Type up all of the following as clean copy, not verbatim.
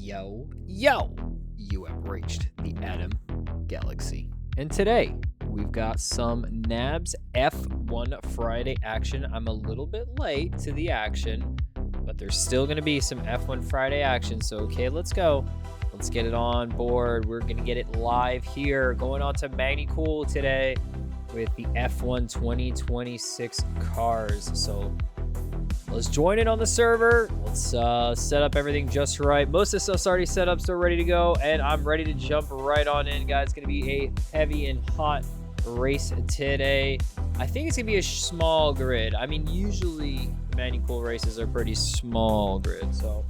Yo, you have reached the Atom Galaxy. And today, we've got some nabs F1 Friday action. I'm a little bit late to the action, but there's still going to be some F1 Friday action. So, okay, let's go. Let's get it on board. We're going to get it live here. Going on to Magny Course today with the F1 2026 cars. So, let's join in on the server. Let's set up everything just right. Most of the stuff's already set up, so we're ready to go. And I'm ready to jump right on in, guys. It's going to be a heavy and hot race today. I think it's going to be a small grid. I mean, usually Magny Course races are pretty small grid, so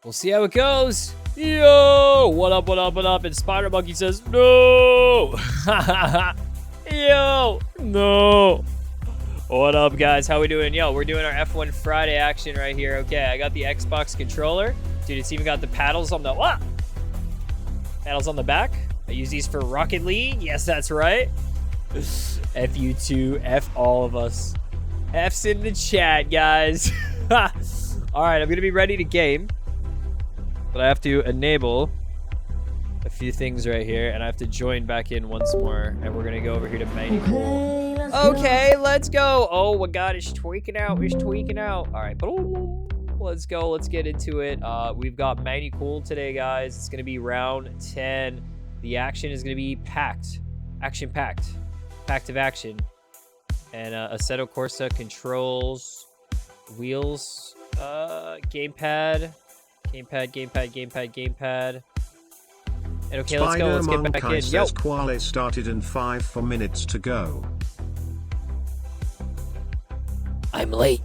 we'll see how it goes. Yo, what up, what up, what up? And Spider Monkey says, no. Yo, no. What up, guys? How we doing? Yo, we're doing our F1 Friday action right here. Okay, I got the Xbox controller. Dude, it's even got the paddles on the... What? Paddles on the back. I use these for Rocket League. Yes, that's right. F you two. F all of us. F's in the chat, guys. All right, I'm going to be ready to game. But I have to enable a few things right here. And I have to join back in once more. And we're going to go over here to Magny Course. Okay, let's go. Oh my god, it's tweaking out. It's tweaking out. All right, let's go. Let's get into it. We've got Magny Course today, guys. It's going to be round 10. The action is going to be packed. Action-packed. Packed of action. And Assetto Corsa controls, wheels, gamepad. And okay, let's go. Let's get back in. Yo. Quale started in 4 minutes to go. I'm late.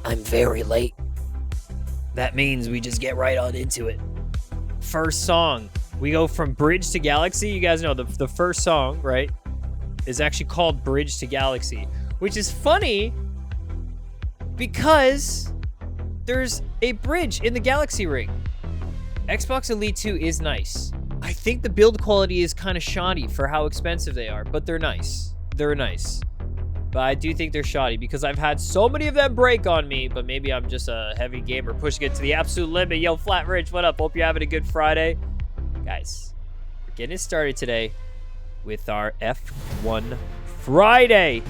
I'm very late. That means we just get right on into it. First song. We go from Bridge to Galaxy. You guys know the first song, right, is actually called Bridge to Galaxy, which is funny because there's a bridge in the Galaxy ring. Xbox Elite 2 is nice. I think the build quality is kind of shoddy for how expensive they are, but they're nice. They're nice. But I do think they're shoddy because I've had so many of them break on me, but maybe I'm just a heavy gamer pushing it to the absolute limit. Yo, Flat Rich, what up? Hope you're having a good Friday. Guys, we're getting it started today with our F1 Friday.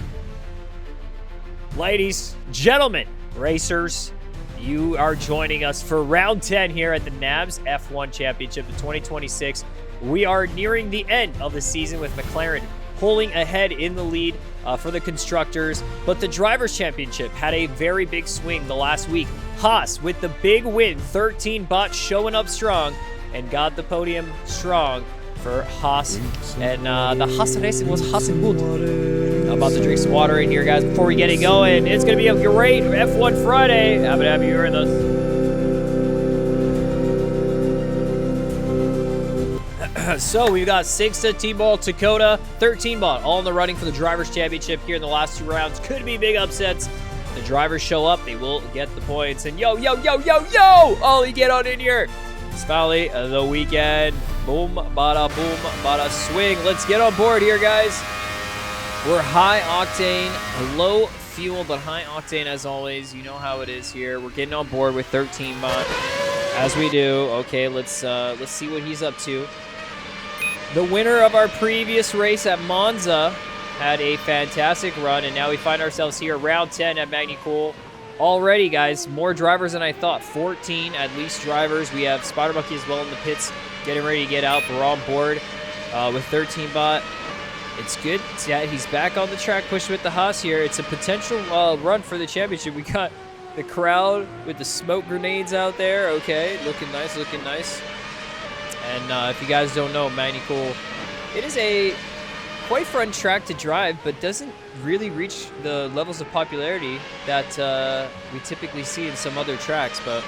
Ladies, gentlemen, racers, you are joining us for round 10 here at the nabs F1 Championship of 2026. We are nearing the end of the season with McLaren pulling ahead in the lead for the constructors. But the Drivers' Championship had a very big swing the last week. Haas with the big win, 13 bots showing up strong and got the podium strong for Haas. And the Haas racing was Haas and good. I'm about to drink some water in here, guys, before we get it going. It's going to be a great F1 Friday. Happy to have you here with us. So we've got 6 to T-Ball, Dakota, 13 bot, all in the running for the Drivers' Championship here in the last 2 rounds. Could be big upsets. The drivers show up, they will get the points. And yo, Ollie, get on in here. Spally, the weekend. Boom, bada swing. Let's get on board here, guys. We're high octane, low fuel, but high octane as always. You know how it is here. We're getting on board with 13 bot, as we do. Okay, let's see what he's up to. The winner of our previous race at Monza had a fantastic run, and now we find ourselves here, round 10 at Magny Course. Already, guys, more drivers than I thought. 14 at least drivers. We have Spider Monkey as well in the pits, getting ready to get out. We're on board with 13 bot. It's good. Yeah, he's back on the track, pushing with the Haas here. It's a potential run for the championship. We got the crowd with the smoke grenades out there. Okay, looking nice, looking nice. And if you guys don't know, Magny Course, it is a quite fun track to drive, but doesn't really reach the levels of popularity that we typically see in some other tracks. But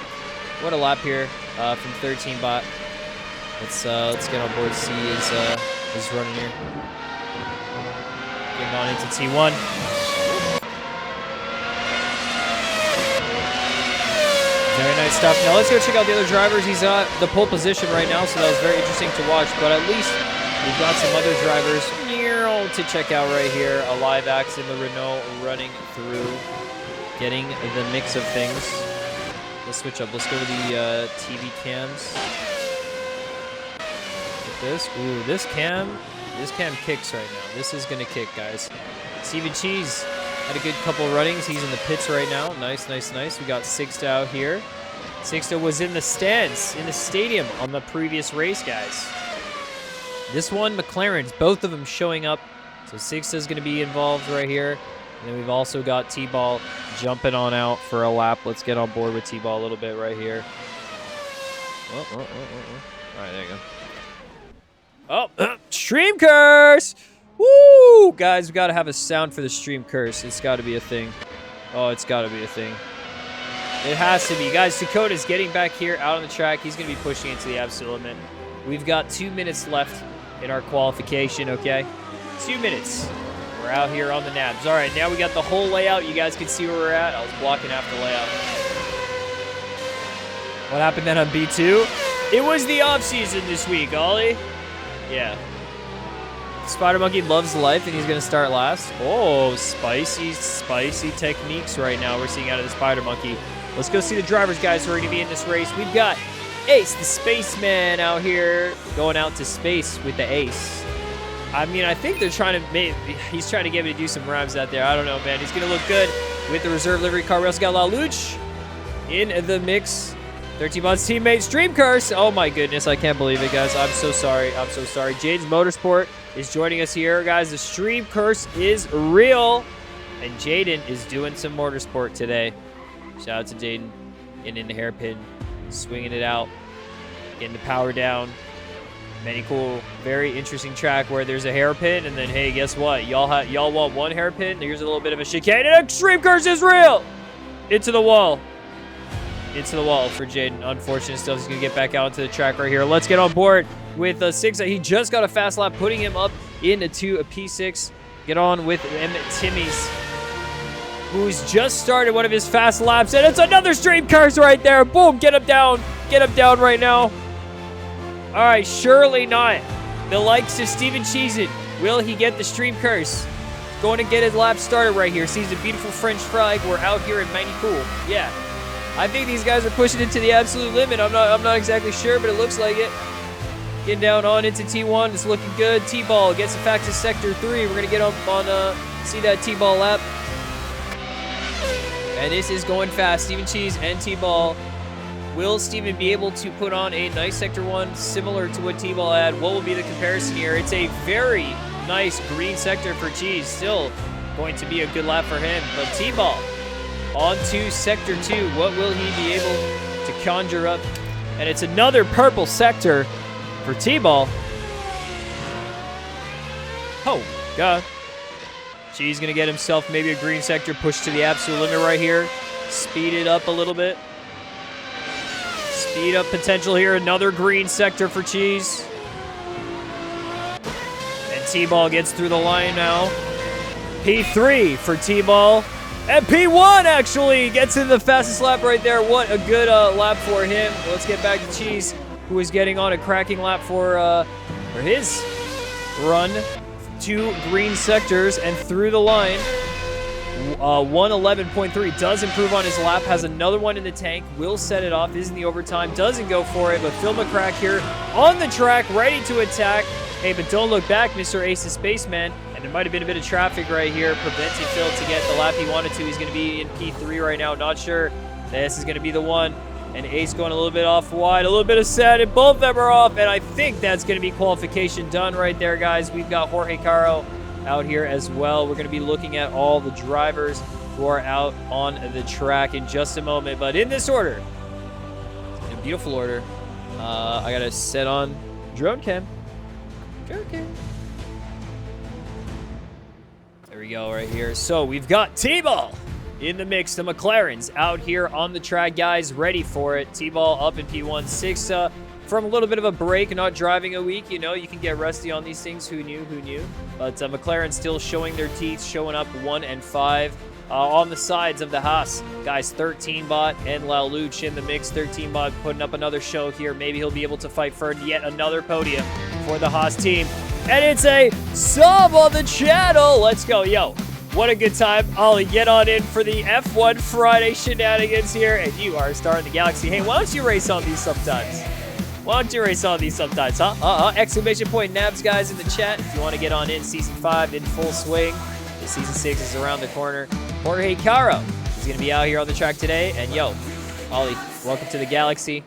what a lap here from 13 bot. Let's get on board, see his run here. Getting on into T1. Very nice stuff. Now let's go check out the other drivers. He's at the pole position right now, so that was very interesting to watch. But at least we've got some other drivers to check out right here. A live action, the Renault running through, getting the mix of things. Let's switch up. Let's go to the TV cams. Like this. Ooh, this cam kicks right now. This is gonna kick, guys. Steven Cheese had a good couple runnings. He's in the pits right now. Nice, nice, nice. We got Sixto out here. Sixto was in the stands, in the stadium on the previous race, guys. This one, McLaren's, both of them showing up. So Sixto's going to be involved right here. And then we've also got T-Ball jumping on out for a lap. Let's get on board with T-Ball a little bit right here. All right, there you go. Oh, stream curse! Woo! Guys, we got to have a sound for the stream curse. It's got to be a thing. Oh, it's got to be a thing. It has to be. Guys, Dakota's getting back here out on the track. He's going to be pushing into the absolute limit. We've got 2 minutes left in our qualification, okay? 2 minutes. We're out here on the nabs. All right, now we got the whole layout. You guys can see where we're at. I was blocking after layout. What happened then on B2? It was the off-season this week, Ollie. Yeah. Spider Monkey loves life, and he's going to start last. Oh, spicy, spicy techniques right now we're seeing out of the Spider Monkey. Let's go see the drivers, guys, who are going to be in this race. We've got Ace, the spaceman, out here going out to space with the Ace. I mean, I think they're trying to he's trying to get me to do some rhymes out there. I don't know, man. He's going to look good with the reserve livery car. We also got Laluch in the mix. 13 Months teammate, Stream Curse. Oh, my goodness. I can't believe it, guys. I'm so sorry. I'm so sorry. Jaden's Motorsport is joining us here, guys. The Stream Curse is real. And Jaden is doing some motorsport today. Shout out to Jaden. Getting in the hairpin. Swinging it out. Getting the power down. Many cool, very interesting track where there's a hairpin. And then, hey, guess what? Y'all want one hairpin? Here's a little bit of a chicane. And Extreme Curse is real! Into the wall. Into the wall for Jaden. Unfortunate stuff. He's going to get back out onto the track right here. Let's get on board with Six. He just got a fast lap, putting him up into a P6. Get on with Timmy's, who's just started one of his fast laps. And it's another Stream Curse right there. Boom. Get him down. Get him down right now. All right. Surely not. The likes of Steven Cheesin. Will he get the Stream Curse? Going to get his lap started right here. Sees a beautiful French flag. We're out here in Magny Cours. Yeah. I think these guys are pushing it to the absolute limit. I'm not exactly sure, but it looks like it. Getting down on into T1. It's looking good. T-Ball gets it back to Sector 3. We're going to get up on, see that T-Ball lap. And this is going fast. Steven Cheese and T-Ball. Will Steven be able to put on a nice Sector 1 similar to what T-Ball had? What will be the comparison here? It's a very nice green sector for Cheese. Still going to be a good lap for him. But T-Ball on to Sector 2. What will he be able to conjure up? And it's another purple sector for T-Ball. Oh, God. Cheese going to get himself maybe a green sector pushed to the absolute limit right here. Speed it up a little bit. Speed up potential here. Another green sector for Cheese. And T-Ball gets through the line now. P3 for T-Ball. And P1 actually gets in the fastest lap right there. What a good lap for him. Let's get back to Cheese, who is getting on a cracking lap for his run. 2 green sectors and through the line. 111.3 does improve on his lap. Has another one in the tank. Will set it off. Is in the overtime. Doesn't go for it. But Phil McCrack here on the track, ready to attack. Hey, but don't look back, Mr. Ace the Spaceman. And there might have been a bit of traffic right here, preventing Phil to get the lap he wanted to. He's going to be in P3 right now. Not sure this is going to be the one. And Ace going a little bit off wide. A little bit of set, and both of them are off. And I think that's going to be qualification done right there, guys. We've got Jorge Caro out here as well. We're going to be looking at all the drivers who are out on the track in just a moment. But in this order, in a beautiful order, I got to set on drone cam. Drone cam. There we go right here. So we've got T-Ball in the mix. The McLarens out here on the track, guys, ready for it. T-Ball up in P1. 6 from a little bit of a break, not driving a week. You know, you can get rusty on these things. Who knew? Who knew? But McLaren still showing their teeth, showing up 1 and 5 on the sides of the Haas. Guys, 13 bot and Laluch in the mix. 13 bot putting up another show here. Maybe he'll be able to fight for yet another podium for the Haas team. And it's a sub on the channel. Let's go. Yo, What a good time. Ollie, get on in for the F1 Friday shenanigans here, and you are starting the Galaxy. Hey, why don't you race on these sometimes? Why don't you race on these sometimes, huh? Exclamation point nabs, guys, in the chat if you want to get on in. Season 5 in full swing. The Season 6 is around the corner. Jorge Caro is going to be out here on the track today. And, yo, Ollie, welcome to the Galaxy.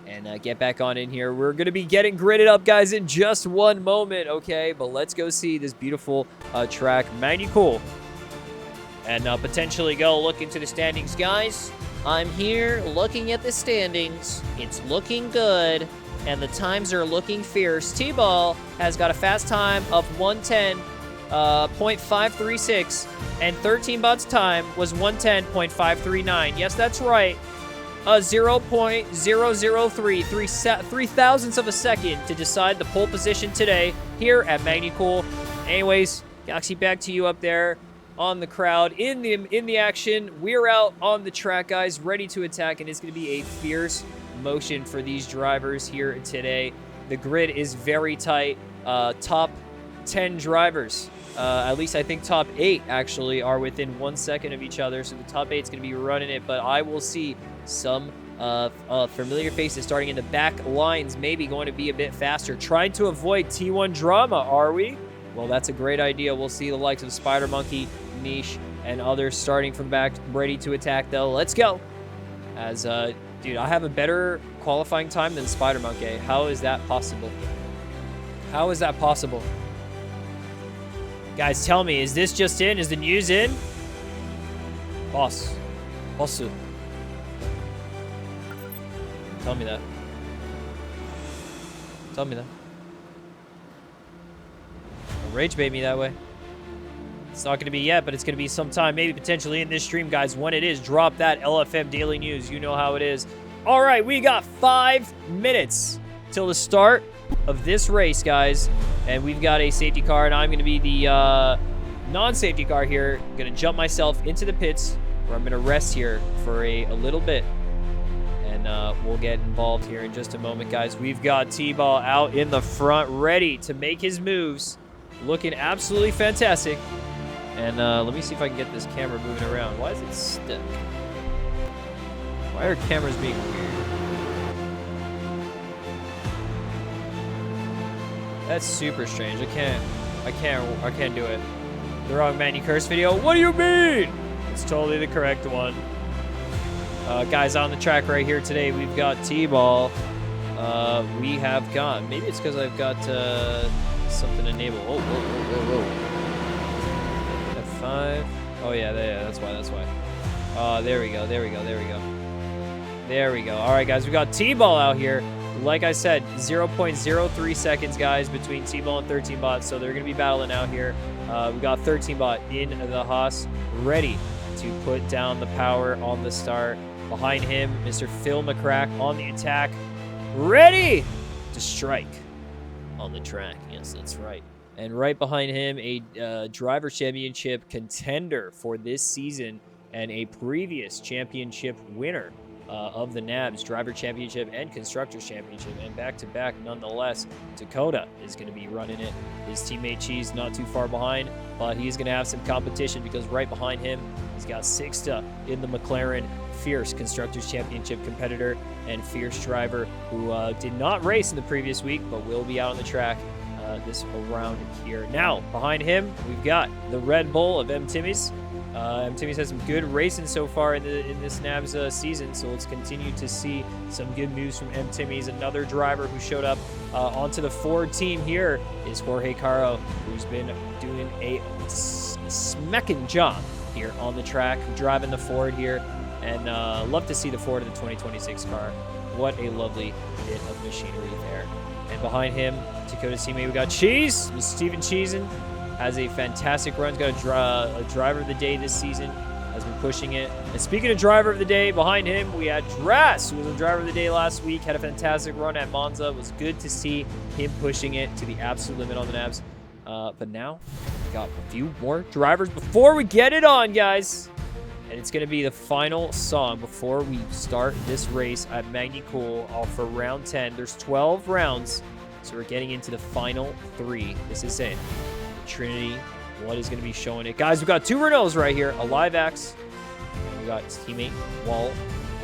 And get back on in here. We're going to be getting gridded up, guys, in just one moment, okay? But let's go see this beautiful track. Magny Cool. And potentially go look into the standings, guys. I'm here looking at the standings. It's looking good. And the times are looking fierce. T-Ball has got a fast time of 110.536. And 13bot's time was 110.539. Yes, that's right. 0.003, 3 thousandths of a second to decide the pole position today here at Magny Cool. Anyways, Galaxy, back to you up there on the crowd in the action. We're out on the track, guys, ready to attack, and it's going to be a fierce motion for these drivers here today. The grid is very tight. Top 10 drivers, at least I think top 8 actually, are within 1 second of each other, so the top 8 is going to be running it, but I will see some familiar faces starting in the back lines, maybe going to be a bit faster. Trying to avoid T1 drama, are we? Well, that's a great idea. We'll see the likes of Spider Monkey, Niche, and others starting from back, ready to attack, though. Let's go. As, dude, I have a better qualifying time than Spider Monkey. How is that possible? How is that possible? Guys, tell me, is this just in? Is the news in? Boss. Bossu. Tell me that. Tell me that. Don't rage bait me that way. It's not going to be yet, but it's going to be sometime, maybe potentially in this stream, guys. When it is, drop that LFM Daily News. You know how it is. All right, we got 5 minutes till the start of this race, guys. And we've got a safety car, and I'm going to be the non-safety car here. I'm going to jump myself into the pits, where I'm going to rest here for a little bit. And we'll get involved here in just a moment, guys. We've got T-Ball out in the front, ready to make his moves. Looking absolutely fantastic. And let me see if I can get this camera moving around. Why is it stuck? Why are cameras being weird? That's super strange. I can't do it. The wrong Magny Cours video. What do you mean? It's totally the correct one. Guys, on the track right here today, we've got T-Ball. We have got, maybe it's because I've got something enabled. Oh, whoa. F5. Oh, yeah, that's why. There we go. All right, guys, we got T-Ball out here. Like I said, 0.03 seconds, guys, between T-Ball and 13bot, so they're going to be battling out here. We got 13bot in the Haas, ready to put down the power on the start. Behind him, Mr. Phil McCrack on the attack, ready to strike on the track. Yes, that's right. And right behind him, a Driver Championship contender for this season and a previous championship winner of the NABs, Driver Championship and Constructors Championship, and back-to-back nonetheless. Dakota is going to be running it. His teammate Cheese not too far behind, but he's going to have some competition because right behind him, he's got Sixta in the McLaren, fierce Constructors Championship competitor and fierce driver who did not race in the previous week, but will be out on the track this around here. Now, behind him, we've got the Red Bull of M. Timmy's. M. Timmy's has some good racing so far in this NABS season, so let's continue to see some good moves from M. Timmy's. Another driver who showed up onto the Ford team here is Jorge Caro, who's been doing a smacking job here on the track, driving the Ford here, and love to see the Ford in the 2026 car. What a lovely bit of machinery there. And behind him, Dakota's teammate, we got Cheese. Steven Cheesin has a fantastic run. He's got a driver of the day this season. Has been pushing it. And speaking of driver of the day, behind him, we had Drass, who was a driver of the day last week. Had a fantastic run at Monza. It was good to see him pushing it to the absolute limit on the NABs. But now, we got a few more drivers before we get it on, guys. And it's going to be the final song before we start this race at Magny Cours for round 10. There's 12 rounds, so we're getting into the final 3. This is it. Trinity what is going to be showing it. Guys, we've got 2 Renaults right here. A Live X. We got his teammate, Wall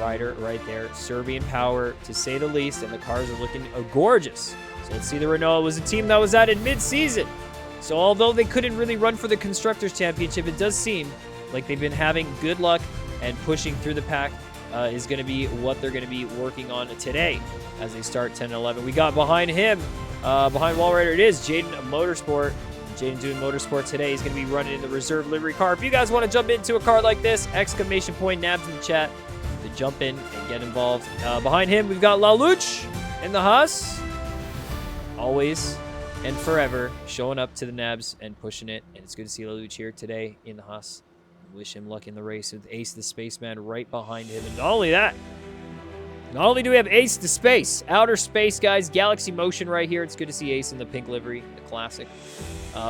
Rider right there. Serbian power, to say the least, and the cars are looking gorgeous. So let's see the Renault. It was a team that was added mid-season. So although they couldn't really run for the Constructors' Championship, it does seem like they've been having good luck, and pushing through the pack is going to be what they're going to be working on today as they start 10-11. We got behind him, behind Wall Rider, it is Jaden Motorsport. Jaden doing motorsport today. He's going to be running in the reserve livery car. If you guys want to jump into a car like this, exclamation point nabs in the chat to jump in and get involved. Behind him, we've got Laluch in the Haas. Always and forever showing up to the nabs and pushing it. And it's good to see Laluch here today in the Haas. Wish him luck in the race with Ace the Spaceman right behind him. And not only that, not only do we have Ace the Space, outer space, guys, Galaxy Motion right here. It's good to see Ace in the pink livery, the classic.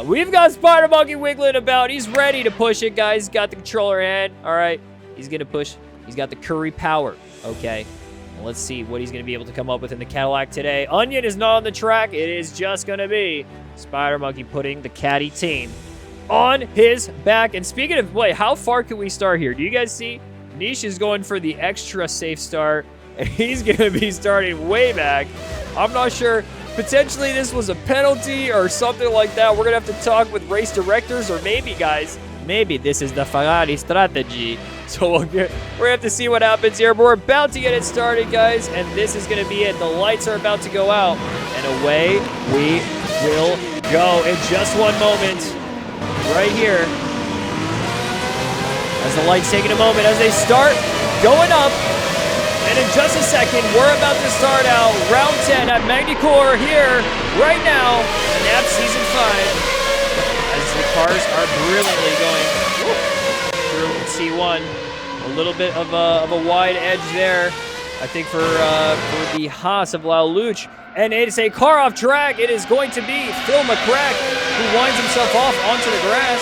We've got Spider Monkey wiggling about. He's ready to push it, guys. He's got the controller hand. All right, he's going to push. He's got the Curry power. Okay, well, let's see what he's going to be able to come up with in the Cadillac today. Onion is not on the track. It is just going to be Spider Monkey putting the Caddy team on his back. And speaking of, wait, how far can we start here? Do you guys see? Niche is going for the extra safe start, and he's going to be starting way back. I'm not sure. Potentially this was a penalty or something like that. We're going to have to talk with race directors, or maybe, guys, maybe this is the Ferrari strategy. So we're going to have to see what happens here. But we're about to get it started, guys, and this is going to be it. The lights are about to go out, and away we will go in just one moment. Right here, as the lights taking a moment, as they start going up. And in just a second, we're about to start out round 10 at Magny Cours here, right now, NAB Season 5, as the cars are brilliantly going through C1. A little bit of a wide edge there, I think, for the Haas of Laluch. And it's a car off track. It is going to be Phil McCrack, who winds himself off onto the grass.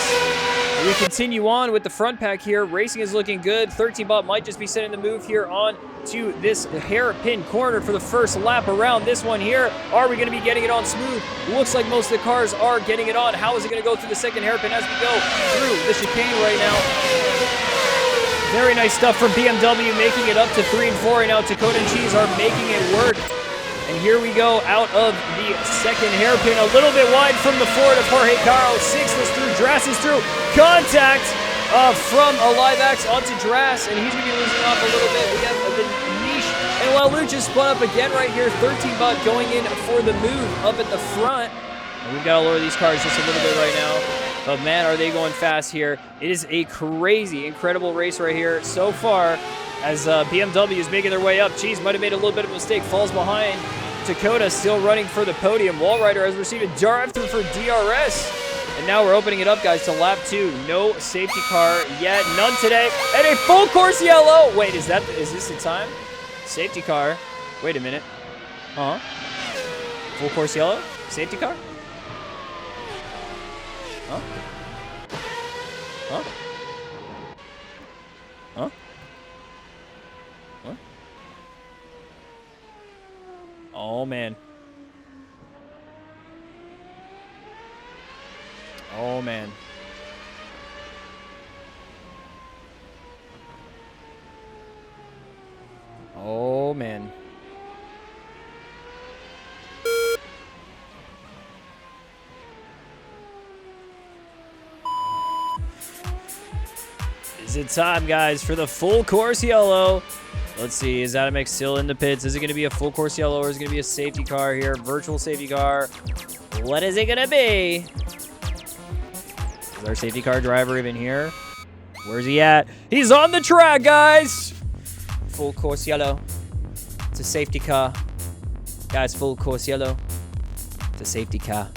We continue on with the front pack here. Racing is looking good. 13-bot might just be setting the move here on to this hairpin corner for the first lap around this one here. Are we going to be getting it on smooth? Looks like most of the cars are getting it on. How is it going to go through the second hairpin as we go through the chicane right now? Very nice stuff from BMW, making it up to 3 and 4. And now Dakota and Cheese are making it work. And here we go out of the second hairpin, a little bit wide from the Ford of Jorge Caro. Sixth is through, Drass is through. Contact from a Live Axe onto Drass, and he's going to be losing off a little bit. We have the Niche, and Laluch is spun up again right here. 13-bot going in for the move up at the front. And we've got to lower these cars just a little bit right now. But man, are they going fast here. It is a crazy, incredible race right here so far. As BMW is making their way up. Cheese might have made a little bit of a mistake. Falls behind. Dakota still running for the podium. Wall Rider has received a drive-through for DRS. And now we're opening it up, guys, to lap 2. No safety car yet. None today. And a full course yellow. Wait, is this the time? Safety car. Wait a minute. Huh? Full course yellow? Safety car? Huh? Huh? Huh? What? Oh, man. Oh, man. Oh, man. Is it time, guys, for the full course yellow? Let's see, is Adamex still in the pits? Is it going to be a full course yellow, or is it going to be a safety car here? Virtual safety car. What is it going to be? Is our safety car driver even here? Where's he at? He's on the track, guys! Full course yellow. It's a safety car. Guys, full course yellow. It's a safety car.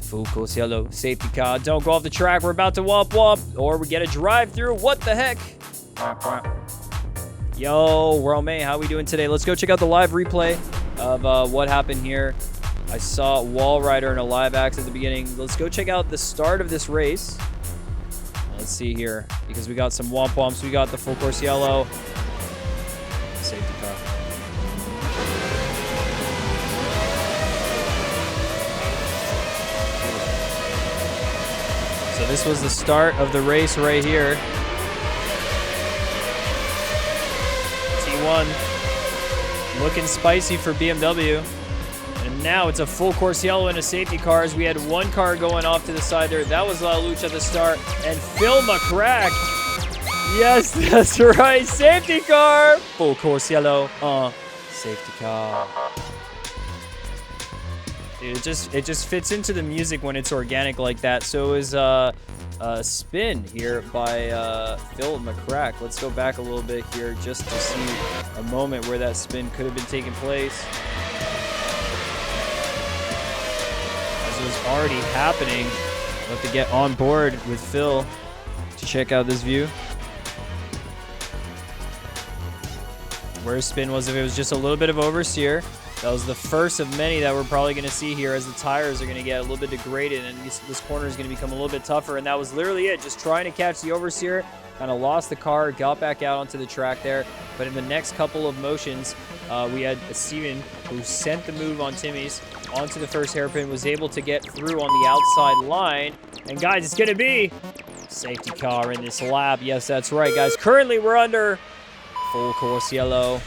Full course yellow. Safety car. Don't go off the track. We're about to womp womp. Or we get a drive through. What the heck? Yo, Romain, how we doing today? Let's go check out the live replay of what happened here. I saw Wall Rider in a Live Axe at the beginning. Let's go check out the start of this race. Let's see here, because we got some womp womps. We got the full course yellow. Safety car. This was the start of the race right here. T1 looking spicy for BMW. And now it's a full course yellow and a safety car as we had one car going off to the side there. That was La Lucha at the start. And Phil McCrack. Yes, that's right. Safety car. Full course yellow. Safety car. Dude, it just fits into the music when it's organic like that. So is a spin here by Phil McCrack. Let's go back a little bit here just to see a moment where that spin could have been taking place. As it was already happening, we'll have to get on board with Phil to check out this view. Where his spin was, if it was just a little bit of oversteer. That was the first of many that we're probably going to see here as the tires are going to get a little bit degraded and this corner is going to become a little bit tougher. And that was literally it, just trying to catch the oversteer. Kind of lost the car, got back out onto the track there. But in the next couple of motions, we had Steven who sent the move on Timmy's onto the first hairpin, was able to get through on the outside line. And guys, it's going to be safety car in this lap. Yes, that's right, guys. Currently, we're under full course yellow.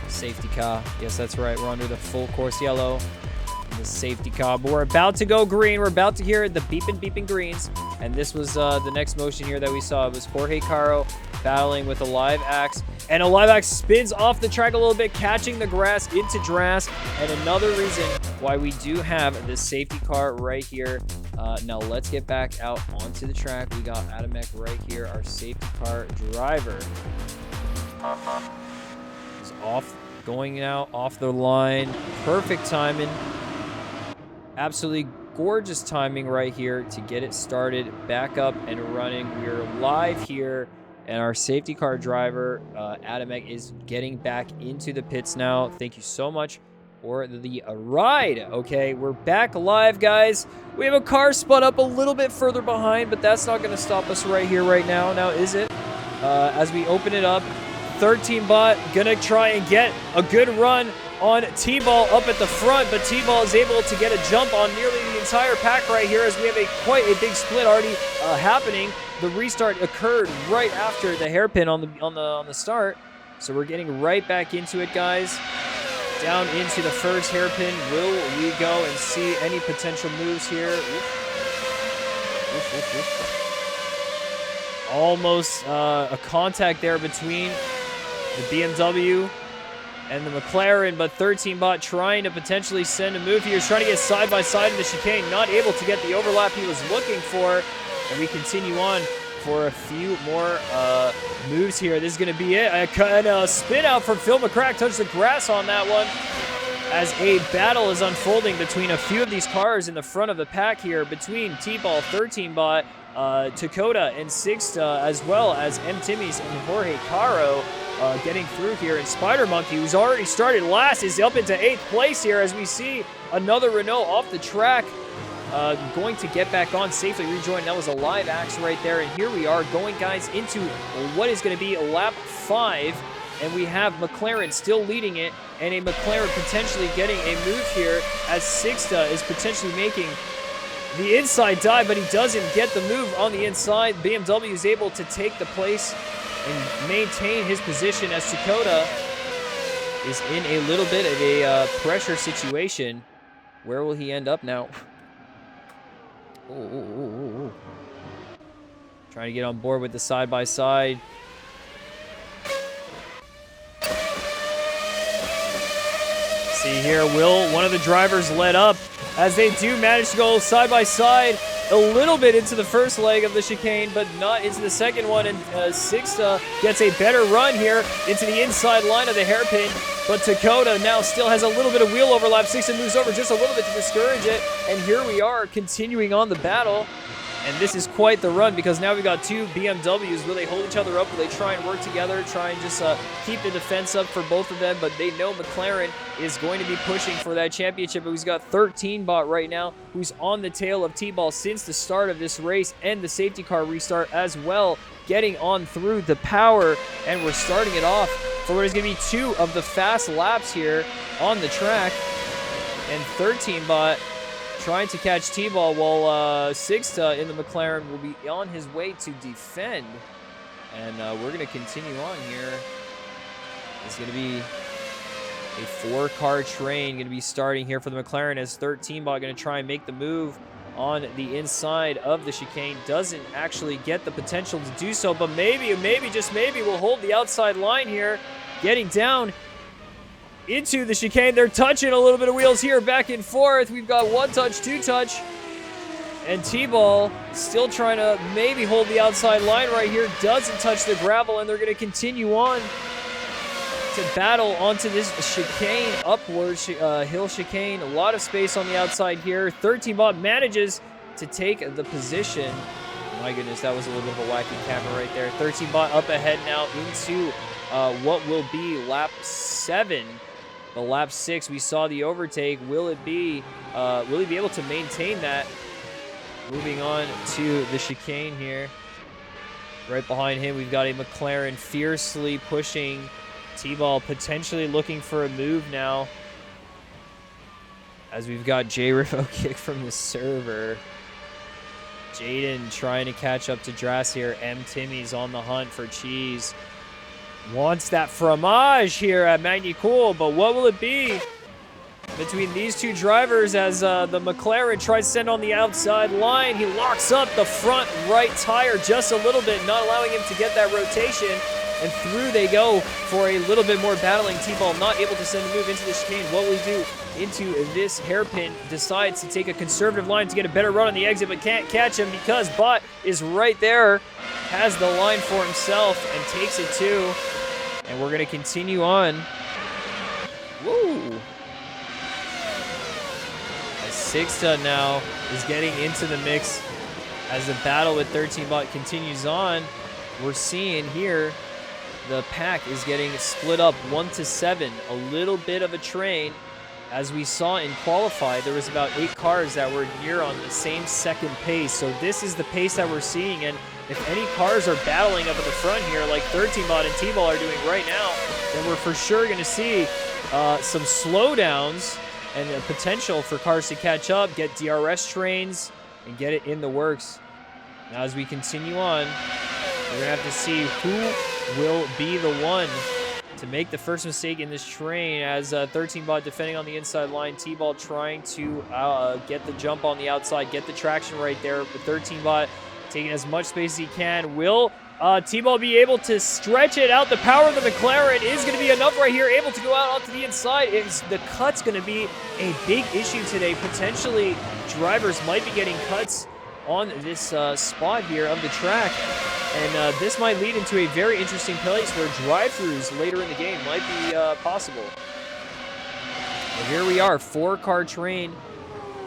Safety car. Yes, that's right. We're under the full course yellow. The safety car. But we're about to go green. We're about to hear the beeping greens. And this was the next motion here that we saw. It was Jorge Caro battling with a live axe. And a live axe spins off the track a little bit, catching the grass into Dras. And another reason why we do have this safety car right here. Now let's get back out onto the track. We got Adamek right here, our safety car driver. He's off, going out off the line. Perfect timing. Absolutely gorgeous timing right here to get it started back up and running. We're live here, and our safety car driver, Adamek, is getting back into the pits now. Thank you so much for the ride. Okay, we're back live, guys. We have a car spun up a little bit further behind, but that's not going to stop us right here, right now. Now, is it? As we open it up, 13 bot gonna try and get a good run on T-Ball up at the front, but T-Ball is able to get a jump on nearly the entire pack right here as we have quite a big split already happening. The restart occurred right after the hairpin on the start, so we're getting right back into it, guys. Down into the first hairpin. Will we go and see any potential moves here? Almost a contact there between the BMW and the McLaren, but 13 bot trying to potentially send a move here. He's trying to get side by side in the chicane, not able to get the overlap he was looking for. And we continue on for a few more moves here. This is going to be it. And a spin out from Phil McCrack, touched the grass on that one. As a battle is unfolding between a few of these cars in the front of the pack here, between T-Ball, 13 bot, Dakota, and Sixta, as well as M. Timmy's and Jorge Caro getting through here. And Spider Monkey, who's already started last, is up into 8th place here as we see another Renault off the track. Going to get back on, safely rejoin. That was a live axe right there. And here we are going, guys, into what is going to be lap 5. And we have McLaren still leading it, and a McLaren potentially getting a move here as Sixta is potentially making the inside dive, but he doesn't get the move on the inside. BMW is able to take the place and maintain his position as Dakota is in a little bit of a pressure situation. Where will he end up now? Ooh. Trying to get on board with the side-by-side. See here, Will, one of the drivers, led up as they do manage to go side by side a little bit into the first leg of the chicane, but not into the second one. And Sixta gets a better run here into the inside line of the hairpin, but Dakota now still has a little bit of wheel overlap. Sixta moves over just a little bit to discourage it, and here we are continuing on the battle. And this is quite the run because now we've got two BMWs. Will they hold each other up? Will they try and work together, try and just keep the defense up for both of them? But they know McLaren is going to be pushing for that championship. But we've got 13 bot right now, who's on the tail of T-Ball since the start of this race and the safety car restart as well, getting on through the power. And we're starting it off for what is going to be 2 of the fast laps here on the track. And 13 bot trying to catch T-Ball while Sixta in the McLaren will be on his way to defend. And we're going to continue on here. It's going to be a 4-car train going to be starting here for the McLaren as 13-Bot going to try and make the move on the inside of the chicane. Doesn't actually get the potential to do so, but maybe, just maybe, will hold the outside line here. Getting down into the chicane. They're touching a little bit of wheels here, back and forth. We've got 1 touch, 2 touch. And T-Ball still trying to maybe hold the outside line right here. Doesn't touch the gravel, and they're going to continue on to battle onto this chicane, upward hill chicane. A lot of space on the outside here. 13-Bot manages to take the position. My goodness, that was a little bit of a wacky camera right there. 13-Bot up ahead now into what will be lap 7. The lap 6, we saw the overtake. Will he be able to maintain that? Moving on to the chicane here. Right behind him, we've got a McLaren fiercely pushing T-Ball, potentially looking for a move now. As we've got J-Riffo kick from the server. Jaden trying to catch up to Drass here. M. Timmy's on the hunt for cheese. Wants that fromage here at Magny Cours, but what will it be between these two drivers as the McLaren tries to send on the outside line? He locks up the front right tire just a little bit, not allowing him to get that rotation. And through they go for a little bit more battling. T-Ball not able to send a move into the chicane. What will he do into this hairpin? Decides to take a conservative line to get a better run on the exit, but can't catch him because Bot is right there. Has the line for himself and takes it too. And we're going to continue on. Woo! As Sixta now is getting into the mix as the battle with 13-Bot continues on. We're seeing here the pack is getting split up 1-7, a little bit of a train. As we saw in qualify, there was about 8 cars that were near on the same second pace. So this is the pace that we're seeing. And if any cars are battling up at the front here, like 13-Bot and T-Ball are doing right now, then we're for sure going to see some slowdowns and the potential for cars to catch up, get DRS trains, and get it in the works. Now as we continue on, we're going to have to see who will be the one to make the first mistake in this train as 13-Bot defending on the inside line. T-Ball trying to get the jump on the outside, get the traction right there. But 13-Bot taking as much space as he can. Will T-Ball be able to stretch it out? The power of the McLaren is going to be enough right here, able to go out onto the inside. The cut's going to be a big issue today. Potentially, drivers might be getting cuts on this spot here of the track. And this might lead into a very interesting place where drive-thrus later in the game might be possible. But here we are, 4-car train,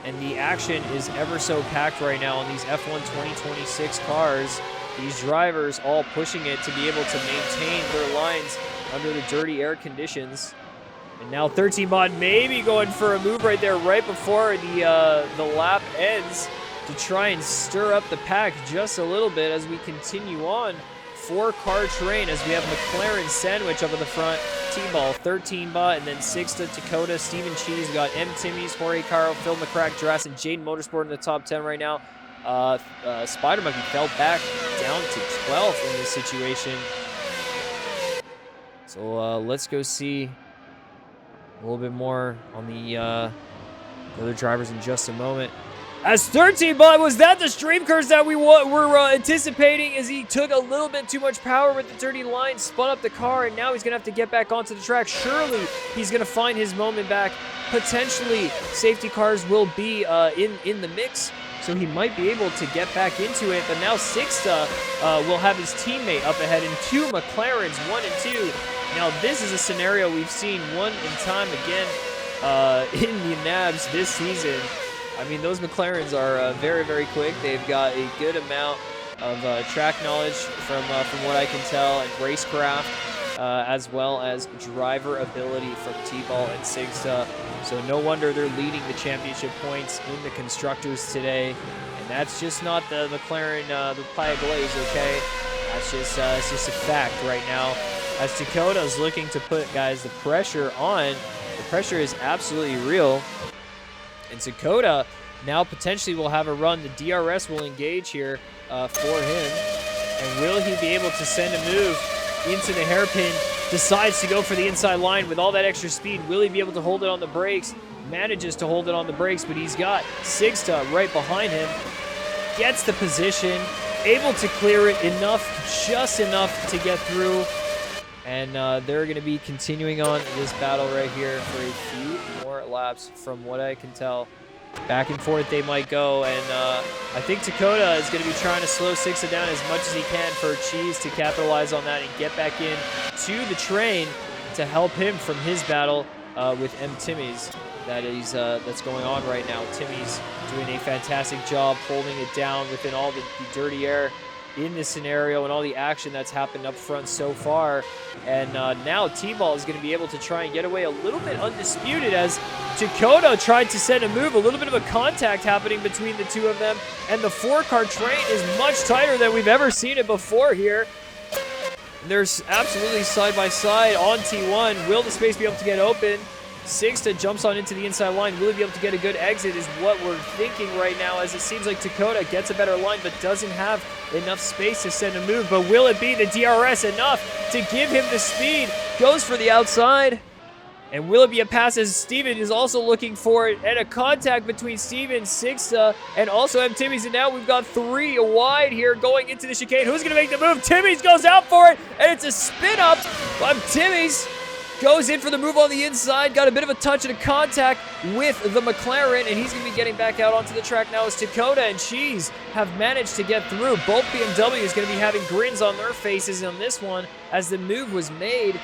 and the action is ever so packed right now on these F1 2026 cars. These drivers all pushing it to be able to maintain their lines under the dirty air conditions. And now 13-Bot maybe going for a move right there right before the lap ends, to try and stir up the pack just a little bit as we continue on. 4-car train as we have McLaren sandwich up at the front. T-Ball, 13-Bot, and then Sixta, Dakota, Steven Cheese. We got M. Timmy's, Jorge Caro, Phil McCrack, Drass, and Jaden Motorsport in the top 10 right now. Spider Monkey fell back down to 12th in this situation. So let's go see a little bit more on the other drivers in just a moment. As 13-Bot, was that the stream curse that we were anticipating? As he took a little bit too much power with the dirty line, spun up the car, and now he's going to have to get back onto the track. Surely he's going to find his moment back. Potentially, safety cars will be in the mix, so he might be able to get back into it. But now Sixta will have his teammate up ahead in 2 McLarens, 1 and 2. Now this is a scenario we've seen one in time again in the nabs this season. I mean, those McLarens are very, very quick. They've got a good amount of track knowledge from what I can tell, and racecraft, as well as driver ability from T-Ball and Sixta. So no wonder they're leading the championship points in the Constructors today. And that's just not the McLaren, the Playa Glaze, okay? That's just, it's just a fact right now. As Dakota's looking to put, guys, the pressure on. The pressure is absolutely real. And Dakota now potentially will have a run. The DRS will engage here for him. And will he be able to send a move into the hairpin? Decides to go for the inside line with all that extra speed. Will he be able to hold it on the brakes? Manages to hold it on the brakes, but he's got Sixta right behind him. Gets the position, able to clear it enough, just enough to get through. And they're going to be continuing on this battle right here for a few more laps from what I can tell. Back and forth they might go, and I think Dakota is going to be trying to slow Sixta down as much as he can for Cheese to capitalize on that and get back in to the train to help him from his battle with Timmy's that's going on right now. Timmy's doing a fantastic job holding it down within all the dirty air in this scenario and all the action that's happened up front so far. And now T-Ball is going to be able to try and get away a little bit undisputed as Dakota tried to send a move. A little bit of a contact happening between the two of them. And the 4-car train is much tighter than we've ever seen it before here. There's absolutely side-by-side on T1. Will the space be able to get open? Sixta jumps on into the inside line. Will he be able to get a good exit is what we're thinking right now, as it seems like Dakota gets a better line but doesn't have enough space to send a move. But will it be the DRS enough to give him the speed? Goes for the outside. And will it be a pass as Steven is also looking for it, and a contact between Steven, Sixta, and also Timmy's. And now we've got 3 wide here going into the chicane. Who's going to make the move? Timmy's goes out for it, and it's a spin up by Timmy's. Goes in for the move on the inside. Got a bit of a touch and a contact with the McLaren, and he's going to be getting back out onto the track now as Dakota and Cheese have managed to get through. Both BMWs going to be having grins on their faces on this one as the move was made,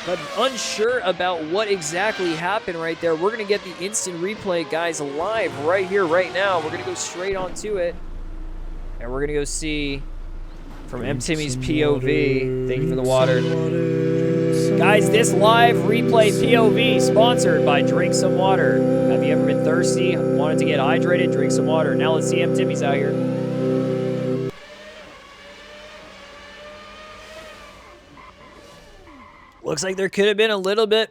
but unsure about what exactly happened right there. We're going to get the instant replay, guys, live right here, right now. We're going to go straight onto it, and we're going to go see from Timmy's POV. Thank you for the water. Guys, this live replay POV sponsored by Drink Some Water. Have you ever been thirsty, wanted to get hydrated? Drink some water. Now let's see Timmy's out here. Looks like there could have been a little bit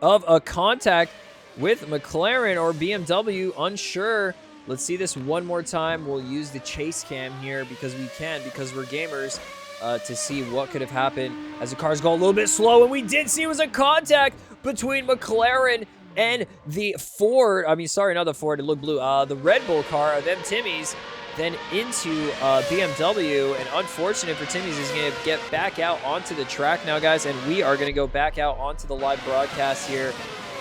of a contact with McLaren or BMW. Unsure. Let's see this one more time. We'll use the chase cam here because we can, because we're gamers. To see what could have happened as the cars go a little bit slow. And we did see it was a contact between McLaren and the Ford. I mean, sorry, not the Ford. It looked blue. The Red Bull car of Timmy's, then into BMW. And unfortunate for Timmy's, is going to get back out onto the track now, guys. And we are going to go back out onto the live broadcast here.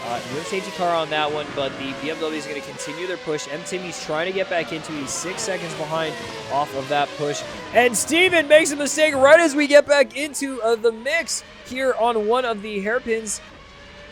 No safety car on that one, but the BMW is going to continue their push. Timmy's trying to get back into. He's 6 seconds behind off of that push. And Steven makes a mistake right as we get back into the mix here on one of the hairpins.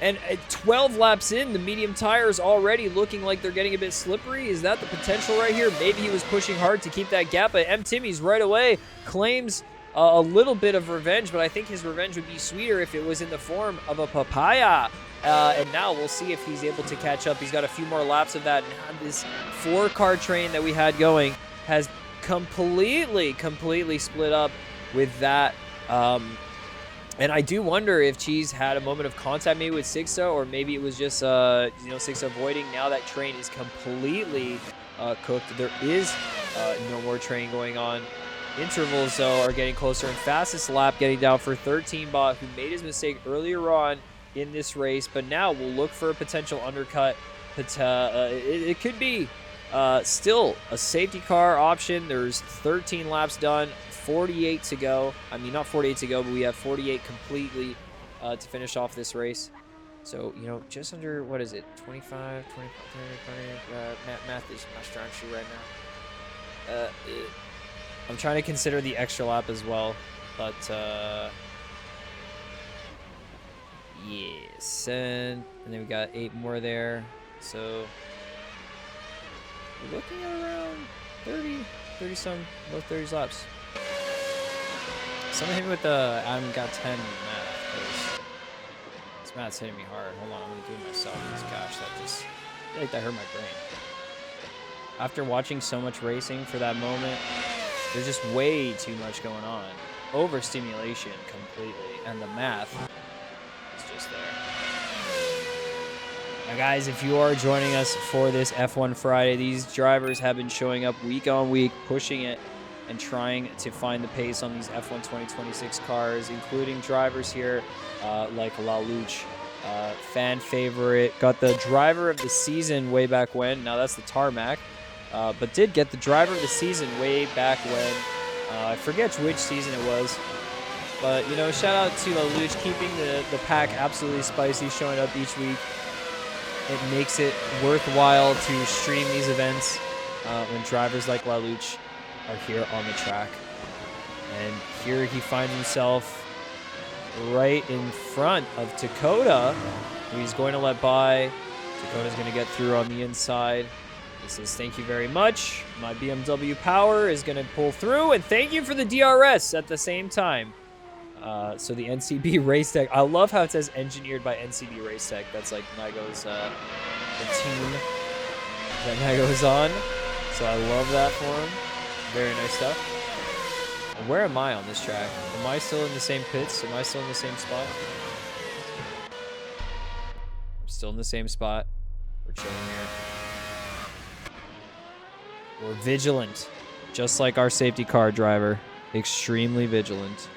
And 12 laps in, the medium tires already looking like they're getting a bit slippery. Is that the potential right here? Maybe he was pushing hard to keep that gap, but Timmy's right away claims a little bit of revenge, but I think his revenge would be sweeter if it was in the form of a papaya. And now we'll see if he's able to catch up. He's got a few more laps of that. Now this 4-car train that we had going has completely split up with that. And I do wonder if Cheese had a moment of contact maybe with Sixta, or maybe it was just Sixta avoiding. Now that train is completely cooked. There is no more train going on. Intervals, though, are getting closer, and fastest lap getting down for 13 Bot, who made his mistake earlier on in this race, but now we'll look for a potential undercut. It could be still a safety car option. There's 13 laps done, 48 to go. I mean, not 48 to go, but we have 48 completely to finish off this race. So, you know, just under, what is it, 25, 20, 20, math is my strong suit right now. I'm trying to consider the extra lap as well, but yes, and then we got 8 more there, so we're looking at around 30 some, low 30s laps. Someone hit me with the, I got 10 math, because this math's hitting me hard. Hold on, I'm gonna do it myself, because gosh, I feel like that hurt my brain. After watching so much racing for that moment, there's just way too much going on. Overstimulation completely, and the math is just there. Now, guys, if you are joining us for this F1 Friday, these drivers have been showing up week on week, pushing it and trying to find the pace on these F1 2026 cars, including drivers here like Laluch, fan favorite, got the driver of the season way back when. Now that's the tarmac, but did get the driver of the season way back when. I forget which season it was, but, you know, shout out to Laluch keeping the pack absolutely spicy, showing up each week. It makes it worthwhile to stream these events when drivers like Laluch are here on the track. And here he finds himself right in front of Dakota, who he's going to let by. Dakota's going to get through on the inside. He says, thank you very much. My BMW power is going to pull through, and thank you for the DRS at the same time. So the NCB Race Tech, I love how it says engineered by NCB Race Tech. That's like Nago's, the team that Nago's on. So I love that for him. Very nice stuff. Where am I on this track? Am I still in the same pits? Am I still in the same spot? I'm still in the same spot. We're chilling here. We're vigilant, just like our safety car driver. Extremely vigilant.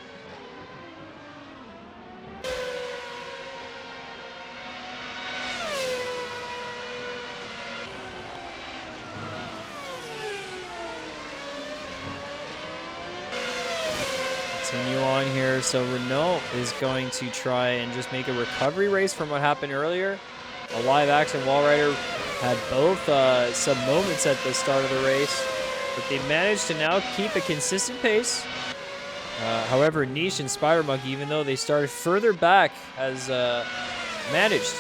Continue on here. So Renault is going to try and just make a recovery race from what happened earlier. A live action Wallrider had both some moments at the start of the race, but they managed to now keep a consistent pace. However, Niche and Spider Monkey, even though they started further back, has managed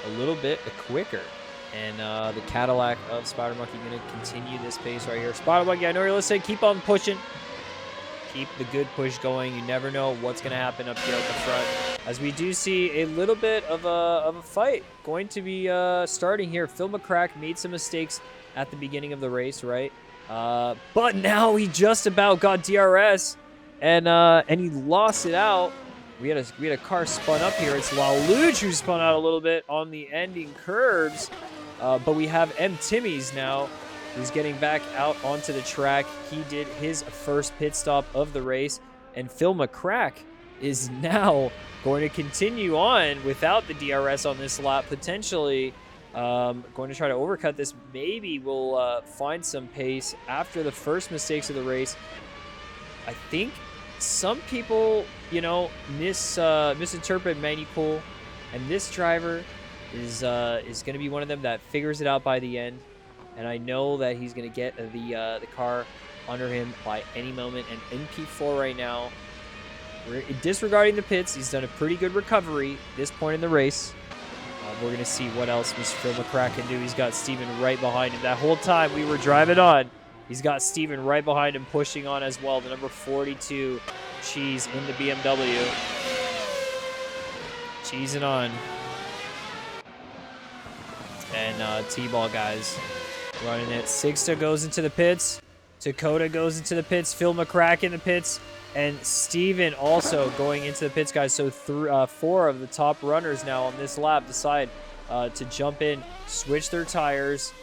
a little bit quicker. And the Cadillac of Spider Monkey going to continue this pace right here. Spider Monkey, I know you're listening. Keep on pushing. Keep the good push going. You never know what's going to happen up here at the front. As we do see a little bit of a fight going to be starting here. Phil McCrack made some mistakes at the beginning of the race, right? But now he just about got DRS, and he lost it out. We had a car spun up here. It's Laluch who spun out a little bit on the ending curves, but we have M. Timmies now, who's getting back out onto the track. He did his first pit stop of the race, and Phil McCrack is now going to continue on without the DRS on this lap, potentially going to try to overcut this. Maybe we'll find some pace after the first mistakes of the race. I think some people, you know, misinterpret Magny Cours, and this driver is going to be one of them that figures it out by the end. And I know that he's going to get the car under him by any moment. And NP4 right now, we're disregarding the pits. He's done a pretty good recovery at this point in the race. We're going to see what else Mr. Phil McCrack can do. He's got Steven right behind him. That whole time we were driving on, he's got Steven right behind him, pushing on as well. The number 42, Cheese in the BMW. Cheesing on. And T-Ball, guys, running it. Sixta goes into the pits. Dakota goes into the pits. Phil McCrack in the pits. And Steven also going into the pits, guys. So 4 of the top runners now on this lap decide to jump in, switch their tires.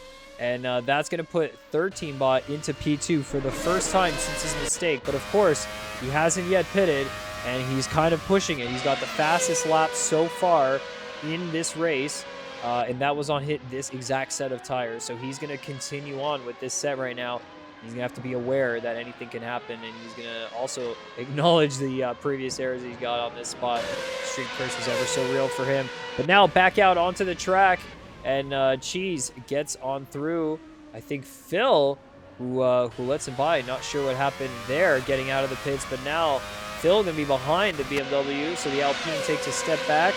And that's going to put 13 Bot into P2 for the first time since his mistake. But, of course, he hasn't yet pitted, and he's kind of pushing it. He's got the fastest lap so far in this race. And that was on this exact set of tires. So he's going to continue on with this set right now. He's going to have to be aware that anything can happen. And he's going to also acknowledge the previous errors he's got on this spot. Street curse was ever so real for him. But now back out onto the track. And Cheese gets on through. I think Phil, who lets him by. Not sure what happened there getting out of the pits. But now Phil going to be behind the BMW. So the Alpine takes a step back.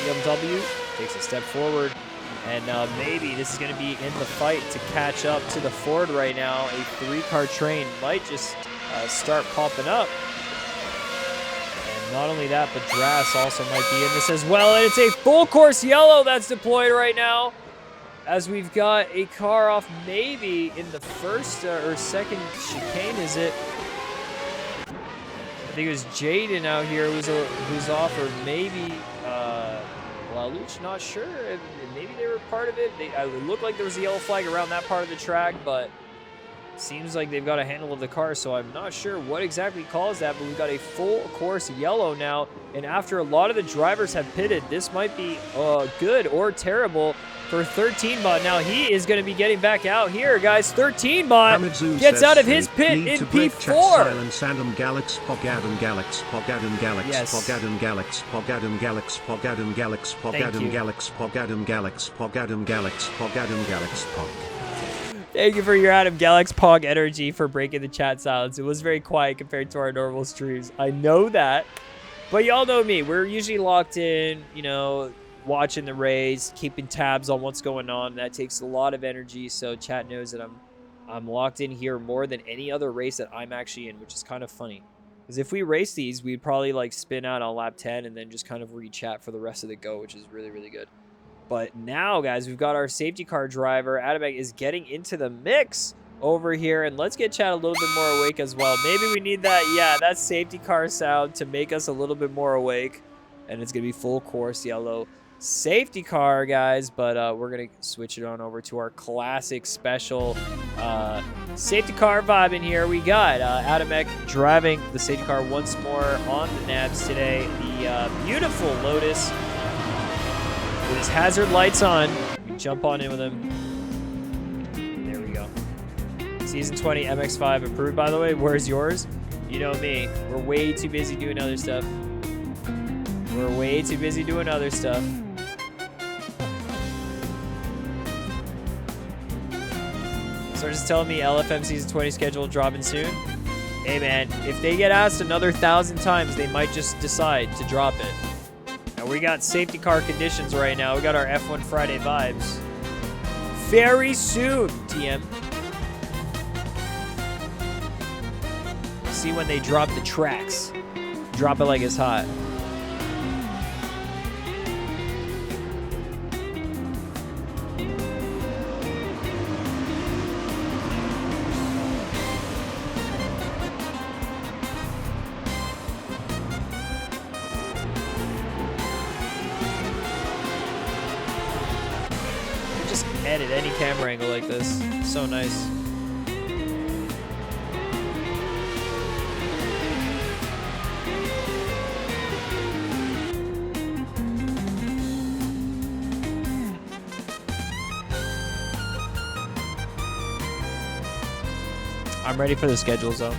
BMW takes a step forward, and maybe this is going to be in the fight to catch up to the Ford right now. A 3-car train might just start popping up. And not only that, but Drass also might be in this as well, and it's a full course yellow that's deployed right now, as we've got a car off maybe in the first or second chicane, is it? I think it was Jaden out here who's off, or maybe Luch, not sure. Maybe they were part of it. It looked like there was a yellow flag around that part of the track, but seems like they've got a handle of the car, so I'm not sure what exactly caused that, but we've got a full course yellow now, and after a lot of the drivers have pitted, this might be good or terrible for 13bot. Now he is going to be getting back out here, guys. 13bot gets out of his pit in P4. Silence Adam Galax Pogadam Galax Pogadam Galax Pogadam Galax Pogadam Galax Pogadam Galax Pogadam Galax Pogadam Galax Pogadam Galax Pogadam Galax Pog. Thank you for your Adam Galax Pog energy for breaking the chat silence. It was very quiet compared to our normal streams. I know that. But y'all know me. We're usually locked in, you know, watching the race, keeping tabs on what's going on. That takes a lot of energy. So chat knows that I'm locked in here more than any other race that I'm actually in, which is kind of funny. Because if we race these, we'd probably like spin out on lap 10 and then just kind of re-chat for the rest of the go, which is really, really good. But now, guys, we've got our safety car driver. Adamek is getting into the mix over here. And let's get chat a little bit more awake as well. Maybe we need that, yeah, that safety car sound to make us a little bit more awake. And it's going to be full course yellow safety car, guys. But we're going to switch it on over to our classic special safety car vibe in here. We got Adamek driving the safety car once more on the nabs today. The beautiful Lotus with his hazard lights on. We jump on in with him. There we go. Season 20 MX-5 approved, by the way. Where's yours? You know me. We're way too busy doing other stuff. We're way too busy doing other stuff. So just telling me LFM Season 20 schedule dropping soon? Hey, man, if they get asked another 1,000 times, they might just decide to drop it. Now, we got safety car conditions right now. We got our F1 Friday vibes. Very soon, TM. See when they drop the tracks. Drop it like it's hot. Edit any camera angle like this. So nice. I'm ready for the schedule zone.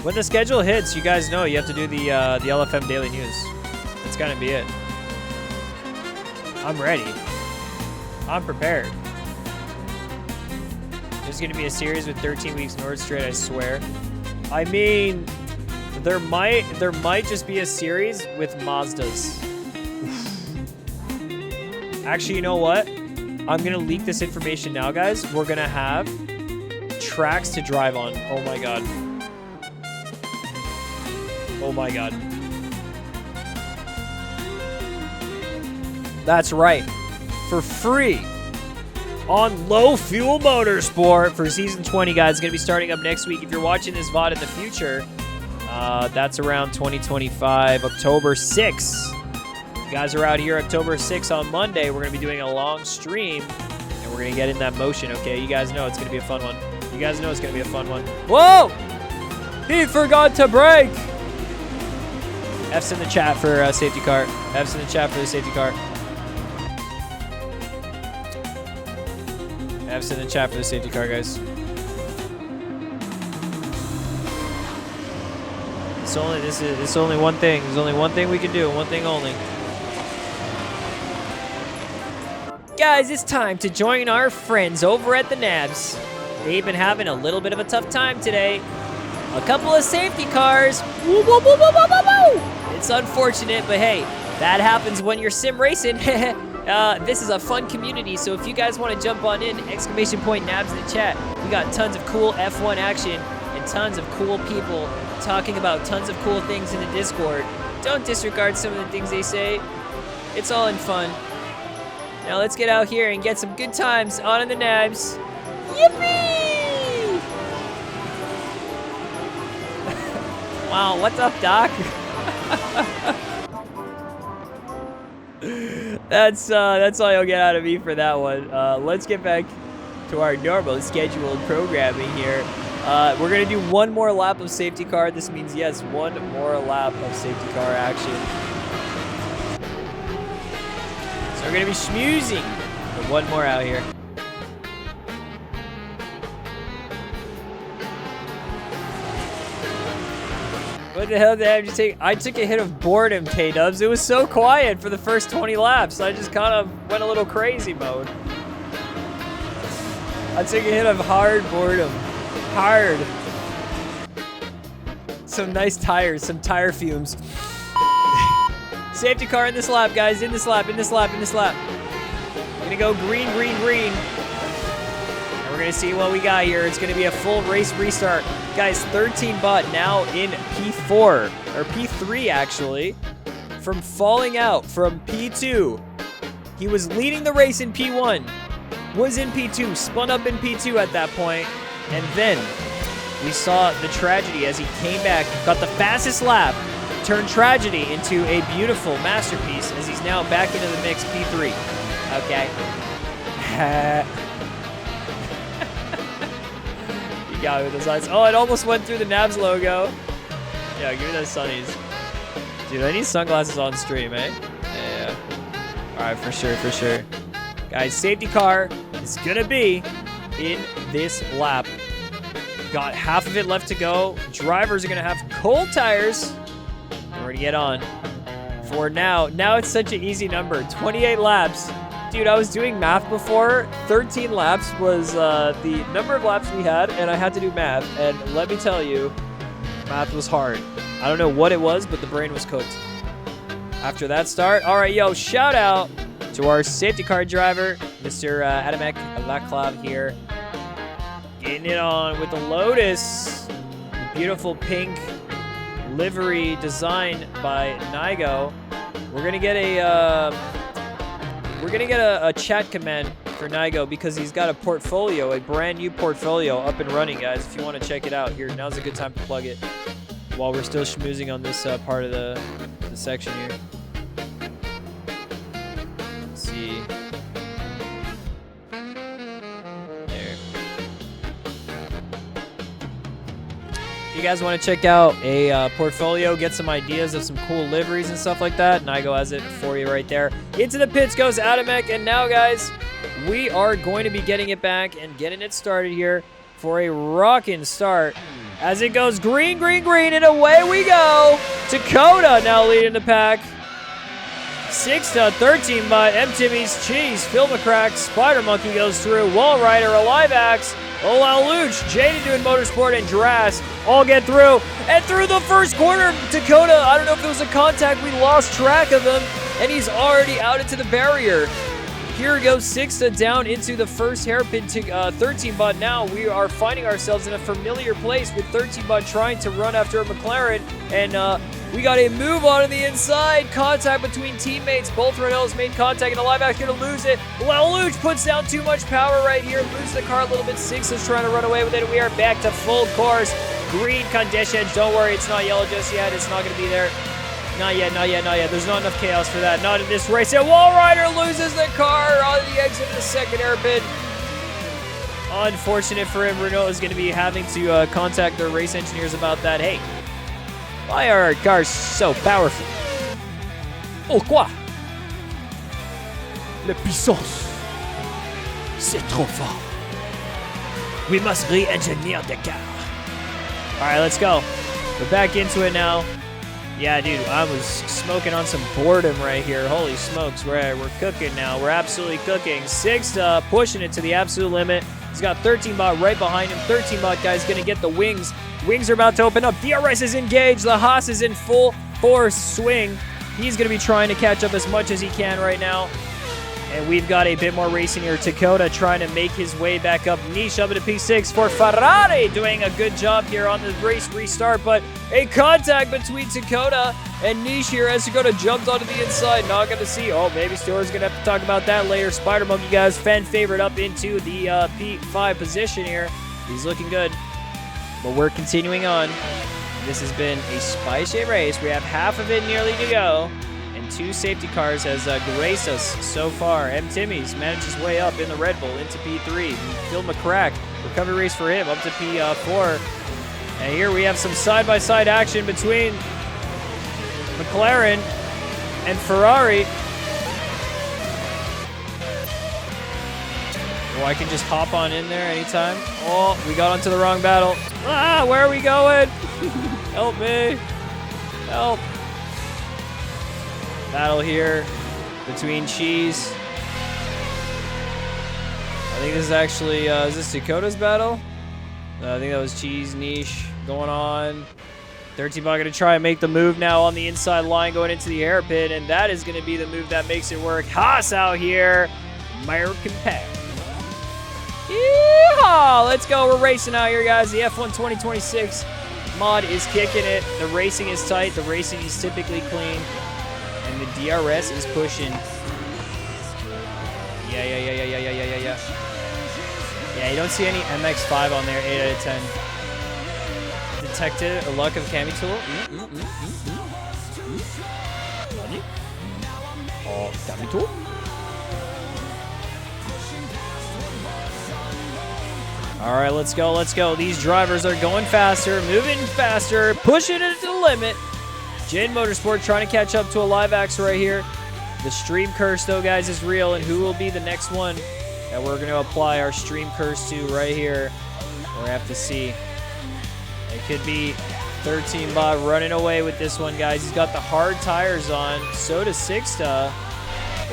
When the schedule hits, you guys know you have to do the LFM Daily News. That's gonna be it. I'm ready. I'm prepared. There's going to be a series with 13 weeks Nord Straight, I swear. I mean, there might just be a series with Mazdas. Actually, you know what? I'm going to leak this information now, guys. We're going to have tracks to drive on. Oh my god. Oh my god. That's right. For free on Low Fuel Motorsport for Season 20, guys. It's going to be starting up next week. If you're watching this VOD in the future, that's around 2025, October 6th. If you guys are out here October 6th on Monday, we're going to be doing a long stream, and we're going to get in that motion, okay? You guys know it's going to be a fun one. You guys know it's going to be a fun one. Whoa! He forgot to brake! F's in the chat for safety car. F's in the chat for the safety car. F's in the chat for the safety car, guys. It's only one thing. There's only one thing we can do. One thing only. Guys, it's time to join our friends over at the Nabs. They've been having a little bit of a tough time today. A couple of safety cars. Woo, woo, woo, woo, woo, woo, woo. It's unfortunate, but hey, that happens when you're sim racing. This is a fun community, so if you guys want to jump on in, exclamation point Nabs in the chat. We got tons of cool F1 action and tons of cool people talking about tons of cool things in the Discord. Don't disregard some of the things they say. It's all in fun. Now let's get out here and get some good times on in the Nabs. Yippee! Wow, what's up, Doc? That's all you'll get out of me for that one. Let's get back to our normal scheduled programming here. We're gonna do one more lap of safety car. This means, yes, one more lap of safety car action. So we're gonna be schmoozing with one more out here. What the hell did I have to take? I took a hit of boredom, K-Dubs. It was so quiet for the first 20 laps. I just kind of went a little crazy mode. I took a hit of hard boredom. Hard. Some nice tires, some tire fumes. Safety car in this lap, guys. In this lap, in this lap, in this lap. We're gonna go green, green, green. And we're gonna see what we got here. It's gonna be a full race restart. Guys, 13 bot now in P4, or P3 actually, from falling out from P2. He was leading the race in P1, was in P2, spun up in P2 at that point, and then we saw the tragedy as he came back, got the fastest lap, turned tragedy into a beautiful masterpiece as he's now back into the mix, P3. Okay. You got me with those eyes. Oh, it almost went through the Nabs logo. Yeah, give me those sunnies. Dude, I need sunglasses on stream, eh? Yeah. All right, for sure, for sure. Guys, safety car is gonna be in this lap. Got half of it left to go. Drivers are gonna have cold tires. We're gonna get on. For now it's such an easy number, 28 laps. Dude, I was doing math before. 13 laps was the number of laps we had, and I had to do math. And let me tell you, math was hard. I don't know what it was, but the brain was cooked. After that start, all right, yo, shout out to our safety car driver, Mr. Adamek Laclav here. Getting it on with the Lotus. Beautiful pink livery designed by Nigo. We're gonna get a chat command for Nigo because he's got a portfolio, a brand new portfolio up and running, guys. If you want to check it out, here, now's a good time to plug it while we're still schmoozing on this part of the section here. Let's see. There. If you guys want to check out a portfolio, get some ideas of some cool liveries and stuff like that, Nigo has it for you right there. Into the pits goes Adamek, and now, guys, we are going to be getting it back and getting it started here for a rockin' start. As it goes green, green, green, and away we go. Dakota now leading the pack. 6-13 by M-Timmy's Cheese, Phil McCrack, Spider Monkey goes through, Wall Rider, Alive Axe, Olau Luch, Jaden doing Motorsport, and Dras all get through. And through the first corner, Dakota, I don't know if it was a contact, we lost track of him, and he's already out into the barrier. Here goes 6 down into the first hairpin to 13-bot. Now we are finding ourselves in a familiar place with 13-bot trying to run after a McLaren, and we got a move on the inside. Contact between teammates. Both Renaults made contact, and Alive Axe gonna lose it. Well, Luch puts down too much power right here. Loses the car a little bit. 6 is trying to run away with it. We are back to full course. Green conditions. Don't worry, it's not yellow just yet. It's not gonna be there. Not yet, not yet, not yet. There's not enough chaos for that. Not in this race. And Wall Rider loses the car on the exit of the second hairpin. Unfortunate for him. Renault is going to be having to contact their race engineers about that. Hey, why are our cars so powerful? Pourquoi? La puissance, c'est trop fort. We must re-engineer the car. All right, let's go. We're back into it now. Yeah, dude, I was smoking on some boredom right here. Holy smokes, we're cooking now. We're absolutely cooking. 6 pushing it to the absolute limit. He's got 13-bot right behind him. 13-bot guy's going to get the wings. Wings are about to open up. DRS is engaged. The Haas is in full force swing. He's going to be trying to catch up as much as he can right now. And we've got a bit more racing here. Dakota trying to make his way back up. Niche up into P6 for Ferrari, doing a good job here on the race restart. But a contact between Dakota and Niche here as Dakota jumps onto the inside. Not going to see. Oh, maybe Stewart's going to have to talk about that later. Spider Monkey, guys, fan favorite up into the P5 position here. He's looking good. But we're continuing on. This has been a spicy race. We have half of it nearly to go. And And 2 safety cars has graced us so far. M. Timmy's managed his way up in the Red Bull into P3. Phil McCrack, recovery race for him, up to P4. And here we have some side-by-side action between McLaren and Ferrari. Oh, I can just hop on in there anytime. Oh, we got onto the wrong battle. Ah, where are we going? Help me. Help. Battle here between Cheese. I think this is actually, is this Dakota's battle? I think that was Cheese Niche going on. 13 bot going to try and make the move now on the inside line going into the hairpin, and that is going to be the move that makes it work. Haas out here. American Pack. Yeehaw! Let's go. We're racing out here, guys. The F1 2026 mod is kicking it. The racing is tight. The racing is typically clean. And the DRS is pushing. Yeah. Yeah, you don't see any MX-5 on there. 8 out of 10. Detected a luck of Cami Tool. Oh, Cami Tool. All right, let's go, let's go. These drivers are going faster, moving faster, pushing it to the limit. Jin Motorsport trying to catch up to a live axe right here. The stream curse, though, guys, is real, and who will be the next one that we're going to apply our stream curse to right here? We'll have to see. It could be 13 bot running away with this one, guys. He's got the hard tires on. So does Sixta.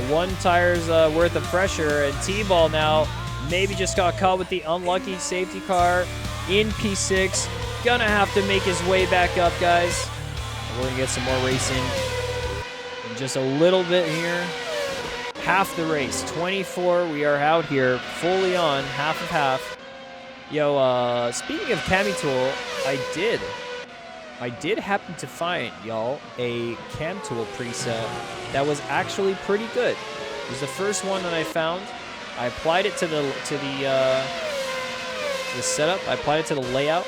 1 tire's worth of pressure, and T-Ball now maybe just got caught with the unlucky safety car in P6. Gonna have to make his way back up, guys. We're gonna get some more racing in just a little bit here. Half the race, 24. We are out here fully on, half of half. Yo, speaking of Cami Tool, I did happen to find, y'all, a Cam Tool preset that was actually pretty good. It was the first one that I found. I applied it to the setup. I applied it to the layout.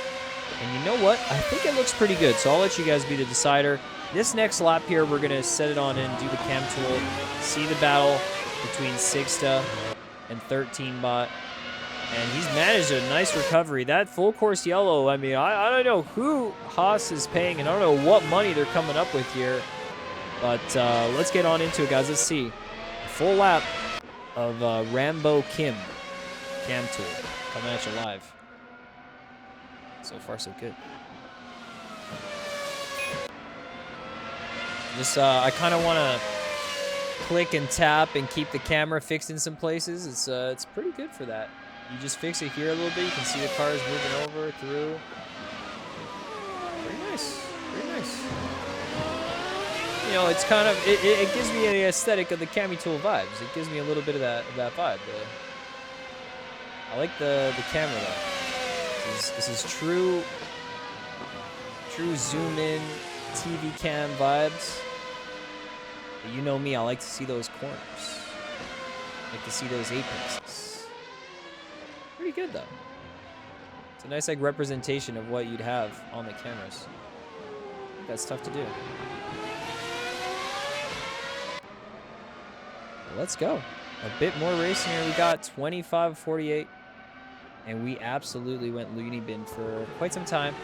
And you know what? I think it looks pretty good, so I'll let you guys be the decider. This next lap here, we're going to set it on and do the Cam Tool. See the battle between Sixta and 13 bot. And he's managed a nice recovery. That full course yellow, I mean, I don't know who Haas is paying, and I don't know what money they're coming up with here. But let's get on into it, guys. Let's see. A full lap of Rambo Kim Cam Tool coming at you live. So far, so good. Just, I kind of want to click and tap and keep the camera fixed in some places. It's pretty good for that. You just fix it here a little bit. You can see the cars moving over, through. Very nice. Very nice. You know, it's kind of, it gives me the aesthetic of the Cami Tool vibes. It gives me a little bit of that vibe. I like the camera, though. This is true zoom in TV cam vibes. But you know me, I like to see those corners. I like to see those apexes. Pretty good though. It's a nice like representation of what you'd have on the cameras. I think that's tough to do. Let's go. A bit more racing here. We got 25-48. And we absolutely went loony bin for quite some time.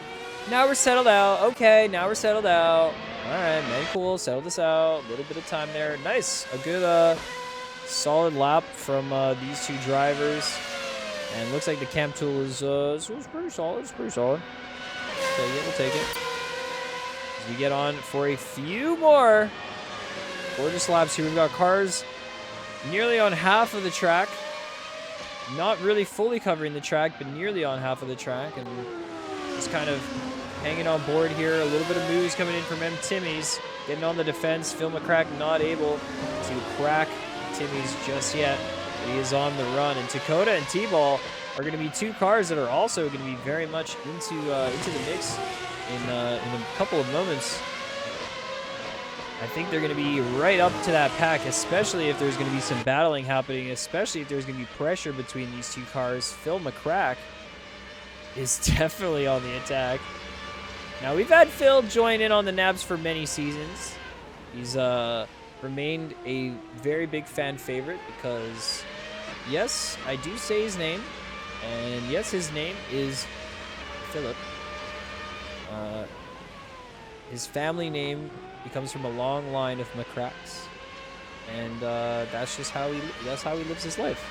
Now we're settled out. Okay, now we're settled out. All right, man, cool. Settle this out. A little bit of time there. Nice. A good, solid lap from these two drivers. And looks like the Cam Tool is pretty solid. It's pretty solid. We'll take it. As we get on for a few more gorgeous laps here. We've got cars nearly on half of the track. Not really fully covering the track, but nearly on half of the track. And just kind of hanging on board here. A little bit of moves coming in from M. Timmy's. Getting on the defense. Phil McCrack not able to crack Timmy's just yet. But he is on the run. And Dakota and T-Ball are going to be two cars that are also going to be very much into the mix in a couple of moments. I think they're going to be right up to that pack, especially if there's going to be some battling happening, especially if there's going to be pressure between these two cars. Phil McCrack is definitely on the attack. Now, we've had Phil join in on the nabs for many seasons. He's remained a very big fan favorite because, yes, I do say his name, and yes, his name is Philip. His family name comes from a long line of McCracks, and that's just how he lives his life.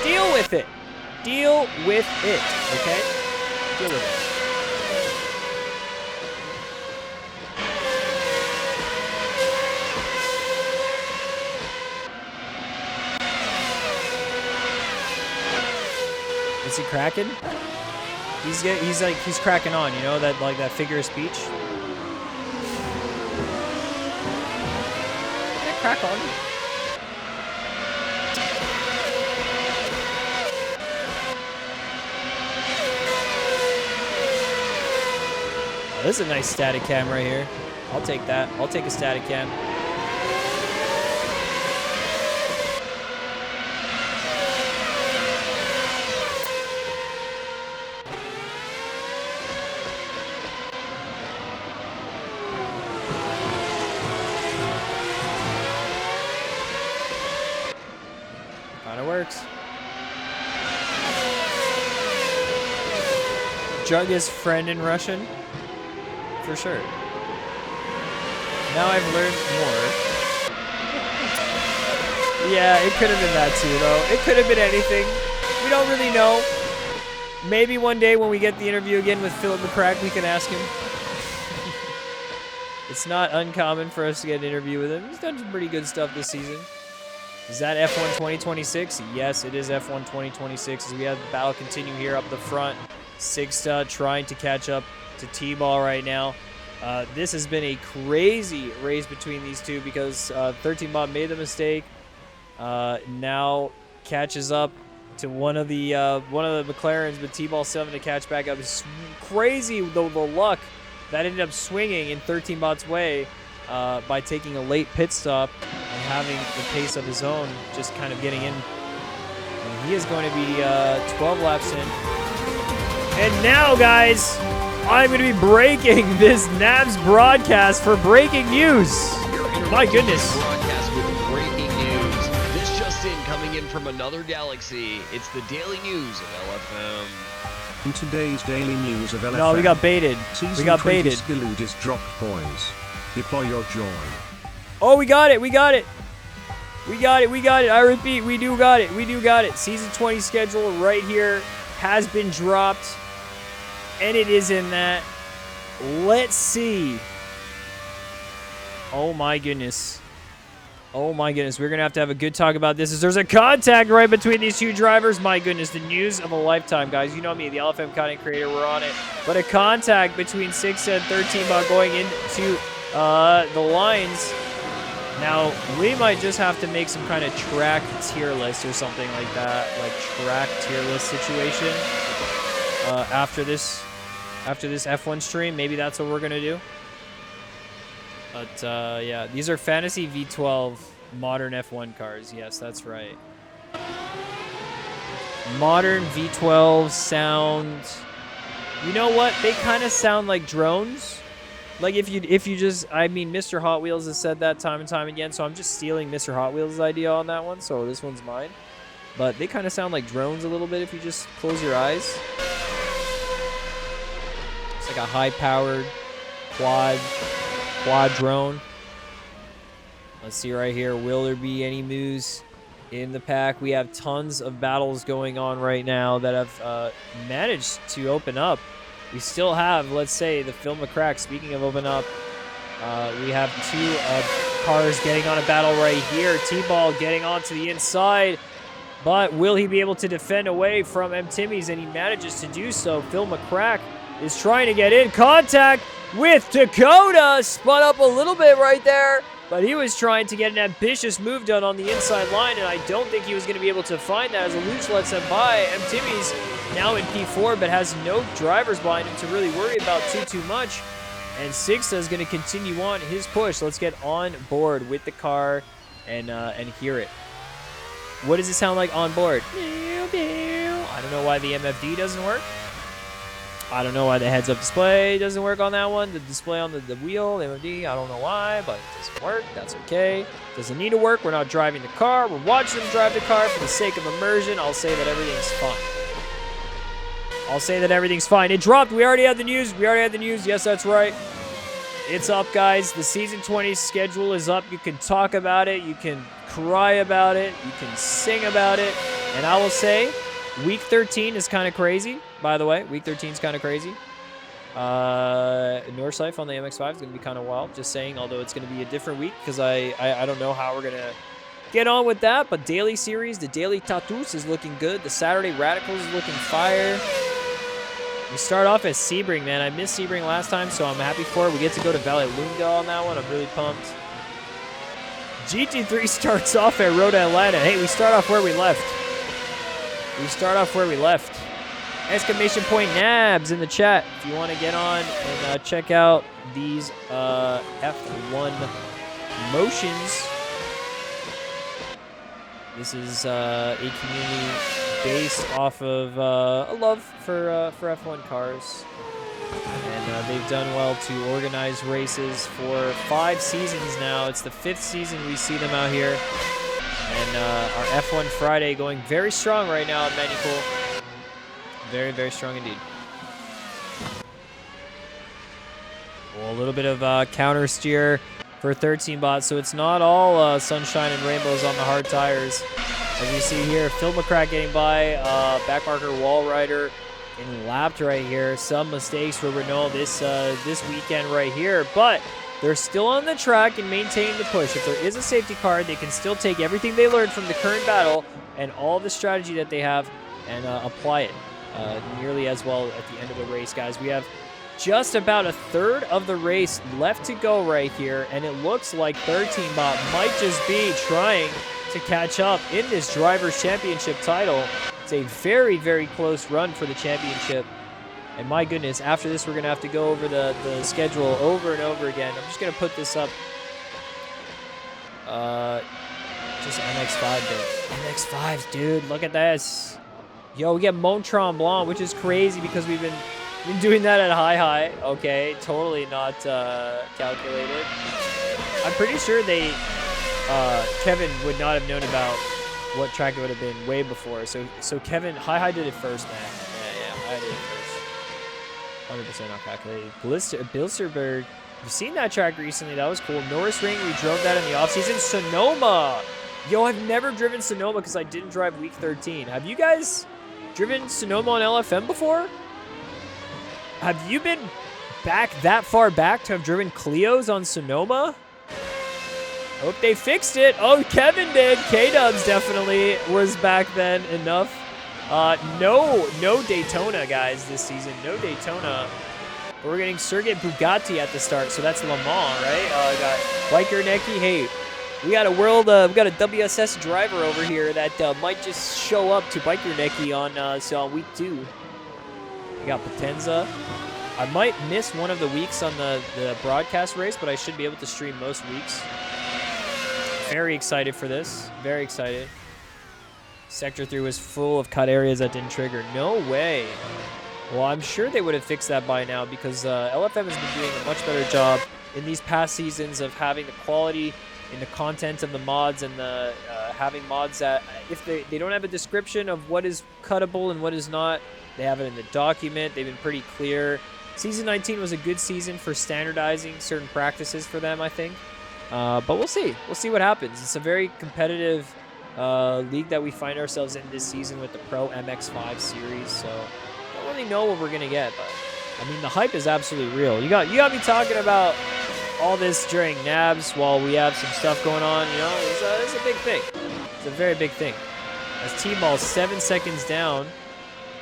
Deal with it. Deal with it. Okay. Deal with it. Is he cracking? He's cracking on, you know, that figure of speech. Can I crack on? Oh, this is a nice static cam right here. I'll take that. I'll take a static cam. Works. Jug is friend in Russian? For sure. Now I've learned more. Yeah, it could have been that too, though. It could have been anything. We don't really know. Maybe one day when we get the interview again with Philip McCrack, we can ask him. It's not uncommon for us to get an interview with him. He's done some pretty good stuff this season. Is that F1 2026? Yes, it is F1 2026 as we have the battle continue here up the front. Sixta trying to catch up to T-Ball right now. This has been a crazy race between these two because 13-Bot made the mistake. Now catches up to one of the McLarens, but T-Ball 7 to catch back up. It's crazy the luck that ended up swinging in 13-Bot's way by taking a late pit stop and having the pace of his own, just kind of getting in. And he is going to be 12 laps in. And now, guys, I'm going to be breaking this Nabs broadcast for breaking news. My goodness. Broadcast with breaking news. This just in, coming in from another galaxy. It's the daily news of LFM. In today's daily news of LFM. No, we got baited. We got baited. Skillood is dropped, boys. Deploy your joy. Oh, we got it. We got it. We got it. We got it. I repeat, we do got it. We do got it. Season 20 schedule right here has been dropped. And it is in that. Let's see. Oh, my goodness. Oh, my goodness. We're going to have a good talk about this. There's a contact right between these two drivers. My goodness. The news of a lifetime, guys. You know me, the LFM content creator. We're on it. But a contact between 6 and 13 bot going into the lines. Now, we might just have to make some kind of track tier list or something like that. Like track tier list situation. After this F1 stream, maybe that's what we're gonna do. But yeah, these are Fantasy V12 modern F1 cars. Yes, that's right. Modern V12 sound. You know what? They kind of sound like drones. Like if you just, I mean, Mr. Hot Wheels has said that time and time again. So I'm just stealing Mr. Hot Wheels' idea on that one. So this one's mine. But they kind of sound like drones a little bit if you just close your eyes. It's like a high-powered quad drone. Let's see right here. Will there be any moves in the pack? We have tons of battles going on right now that have managed to open up. We still have, let's say, the Phil McCrack. Speaking of open up, we have two cars getting on a battle right here. T-Ball getting onto the inside. But will he be able to defend away from M. Timmy's? And he manages to do so. Phil McCrack is trying to get in contact with Dakota. Spun up a little bit right there. But he was trying to get an ambitious move done on the inside line. And I don't think he was going to be able to find that as Aluch lets him by. M. Timmy's now in P4 but has no drivers behind him to really worry about too much. And Sixta is going to continue on his push. Let's get on board with the car and hear it. What does it sound like on board? I don't know why the MFD doesn't work. I don't know why the heads-up display doesn't work on that one. The display on the wheel, the MOD, I don't know why, but it doesn't work. That's okay. Doesn't need to work. We're not driving the car. We're watching them drive the car for the sake of immersion. I'll say that everything's fine. I'll say that everything's fine. It dropped. We already had the news. We already had the news. Yes, that's right. It's up, guys. The Season 20 schedule is up. You can talk about it. You can cry about it. You can sing about it. And I will say, Week 13 is kind of crazy, by the way. Week 13 is kind of crazy. Northside on the MX-5 is going to be kind of wild. Just saying, although it's going to be a different week because I don't know how we're going to get on with that. But daily series, the daily Tattoos is looking good. The Saturday Radicals is looking fire. We start off as Sebring, man. I missed Sebring last time, so I'm happy for it. We get to go to Valley Lunga on that one. I'm really pumped. GT3 starts off at Road Atlanta. Hey, we start off where we left. We start off where we left. Exclamation point nabs in the chat if you want to get on and check out these F1 motions. This is a community based off of a love for F1 cars. And they've done well to organize races for 5 seasons now. It's the 5th season we see them out here. And our F1 Friday going very strong right now at Magny Cours. Very, very strong indeed. Well, a little bit of counter steer for 13 bots, so it's not all sunshine and rainbows on the hard tires. As you see here, Phil McCrack getting by, backmarker Wall Rider and lapped right here. Some mistakes for Renault this weekend right here, but they're still on the track and maintaining the push. If there is a safety car, they can still take everything they learned from the current battle and all the strategy that they have and apply it nearly as well at the end of the race, guys. We have just about a third of the race left to go right here, and it looks like 13-bot might just be trying to catch up in this Drivers' Championship title. It's a very, very close run for the championship. And my goodness, after this, we're going to have to go over the schedule over and over again. I'm just going to put this up. Just MX-5, dude. MX-5s, dude. Look at this. Yo, we get Montron Blanc, which is crazy because we've been doing that at high. Okay, totally not calculated. I'm pretty sure Kevin would not have known about what track it would have been way before. So Kevin, high did it first, man. Yeah, high did it first. 100% not calculated. Bilsterberg. You've seen that track recently. That was cool. Norris Ring, we drove that in the offseason. Sonoma. Yo, I've never driven Sonoma because I didn't drive week 13. Have you guys driven Sonoma on LFM before? Have you been back that far back to have driven Clios on Sonoma? Hope they fixed it. Oh, Kevin did. K-Dubs definitely was back then enough. No Daytona, guys, this season. No Daytona. But we're getting Sergei Bugatti at the start, so that's Le Mans, right? Got Biker Neki. Hey, we got a WSS driver over here that might just show up to Biker Neki on week 2. We got Potenza. I might miss one of the weeks on the broadcast race, but I should be able to stream most weeks. Very excited for this. Very excited. Sector 3 was full of cut areas that didn't trigger. No way. Well, I'm sure they would have fixed that by now because LFM has been doing a much better job in these past seasons of having the quality in the content of the mods and the having mods that if they don't have a description of what is cuttable and what is not, they have it in the document. They've been pretty clear. Season 19 was a good season for standardizing certain practices for them, I think. But we'll see. We'll see what happens. It's a very competitive league that we find ourselves in this season with the Pro MX-5 series, so don't really know what we're gonna get, but I mean the hype is absolutely real. You got me talking about all this during nabs while we have some stuff going on. You know, it's a big thing. It's a very big thing. As T-Ball's 7 seconds down,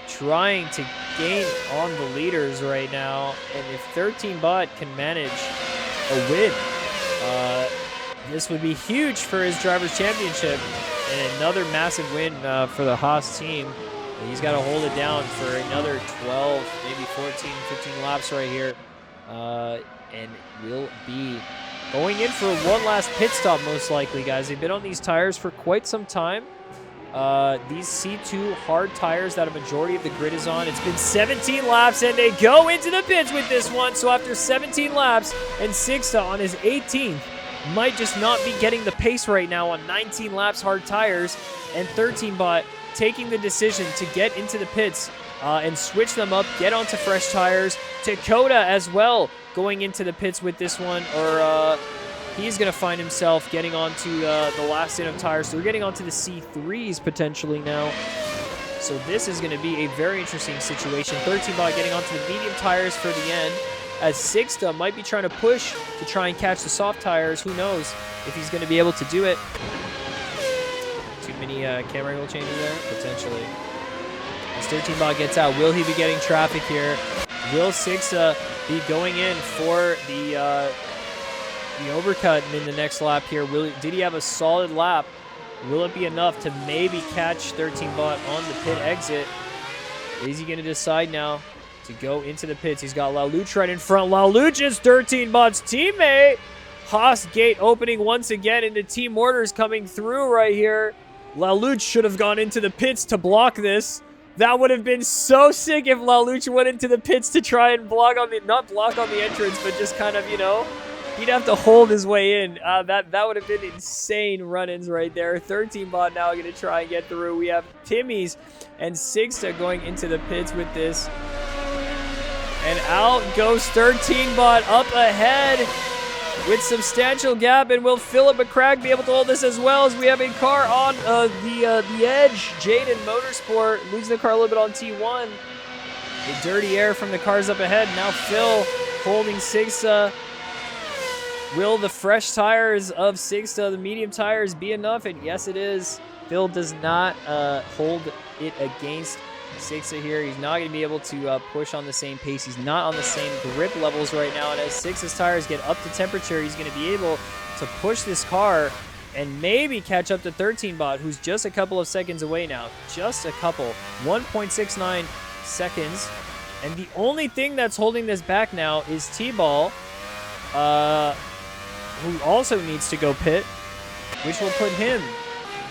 trying to gain on the leaders right now, and if 13-bot can manage a win, this would be huge for his Drivers' Championship and another massive win for the Haas team. And he's got to hold it down for another 12, maybe 14, 15 laps right here. And will be going in for one last pit stop most likely, guys. They've been on these tires for quite some time. these C2 hard tires that a majority of the grid is on. It's been 17 laps, and they go into the pits with this one. So after 17 laps, and Sixta on his 18th might just not be getting the pace right now on 19 laps hard tires, and 13bot taking the decision to get into the pits and switch them up, get onto fresh tires. Dakota as well going into the pits with this one, or he's going to find himself getting onto the last in of tires. So we're getting onto the C3s potentially now. So this is going to be a very interesting situation. 13bot getting onto the medium tires for the end, as Sixta might be trying to push to try and catch the soft tires. Who knows if he's going to be able to do it. Too many camera angle changes there, potentially. As 13bot gets out, will he be getting traffic here? Will Sixta be going in for the overcut in the next lap here? Did he have a solid lap? Will it be enough to maybe catch 13bot on the pit exit? Is he going to decide now to go into the pits? He's got Laluch right in front. Laluch is 13bot's teammate. Haas gate opening once again, and the Team Orders coming through right here. Laluch should have gone into the pits to block this. That would have been so sick if Laluch went into the pits to try and not block on the entrance, but just kind of, you know, he'd have to hold his way in. That would have been insane run-ins right there. 13bot now going to try and get through. We have Timmy's and Sixta going into the pits with this. And out goes 13bot up ahead with substantial gap. And will Philip McCrack be able to hold this as well, as we have a car on the edge? Jaden Motorsport losing the car a little bit on T1. The dirty air from the cars up ahead. Now Phil holding Sixta. Will the fresh tires of Sixta, the medium tires, be enough? And yes, it is. Phil does not hold it against Sixta here. He's not going to be able to push on the same pace. He's not on the same grip levels right now. And as Sixta's tires get up to temperature, he's going to be able to push this car and maybe catch up to 13bot, who's just a couple of seconds away now. Just a couple. 1.69 seconds. And the only thing that's holding this back now is T-Ball, who also needs to go pit, which will put him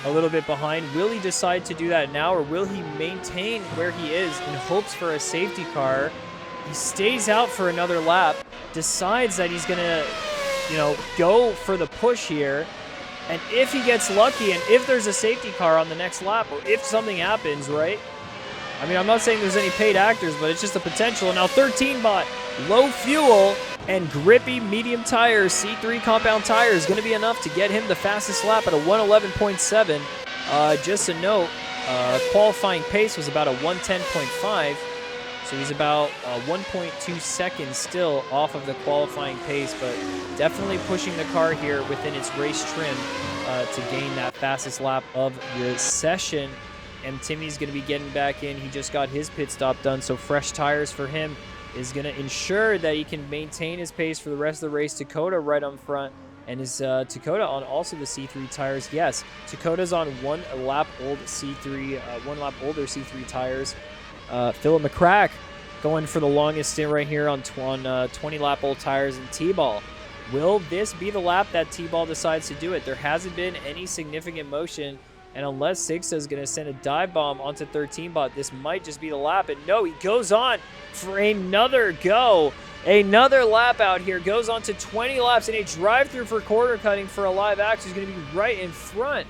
a little bit behind. Will he decide to do that now, or will he maintain where he is in hopes for a safety car? He stays out for another lap, decides that he's gonna, you know, go for the push here, and if he gets lucky, and if there's a safety car on the next lap, or if something happens, right? I mean, I'm not saying there's any paid actors, but it's just a potential. And now 13bot, low fuel and grippy medium tires, C3 compound tires, is going to be enough to get him the fastest lap at a 111.7. Just a note, qualifying pace was about a 110.5, so he's about 1.2 seconds still off of the qualifying pace, but definitely pushing the car here within its race trim to gain that fastest lap of the session. And Timmy's going to be getting back in. He just got his pit stop done, so fresh tires for him is going to ensure that he can maintain his pace for the rest of the race. Dakota right on front. And is Dakota on also the C3 tires? Yes, Dakota's on 1 lap older C3 tires. Philip McCrack going for the longest stint right here on 20 lap old tires and T-Ball. Will this be the lap that T-Ball decides to do it? There hasn't been any significant motion. And unless Sixta is going to send a dive bomb onto 13bot, this might just be the lap. And no, he goes on for another go. Another lap out here. Goes on to 20 laps in a drive-through for quarter cutting for a live act. He's going to be right in front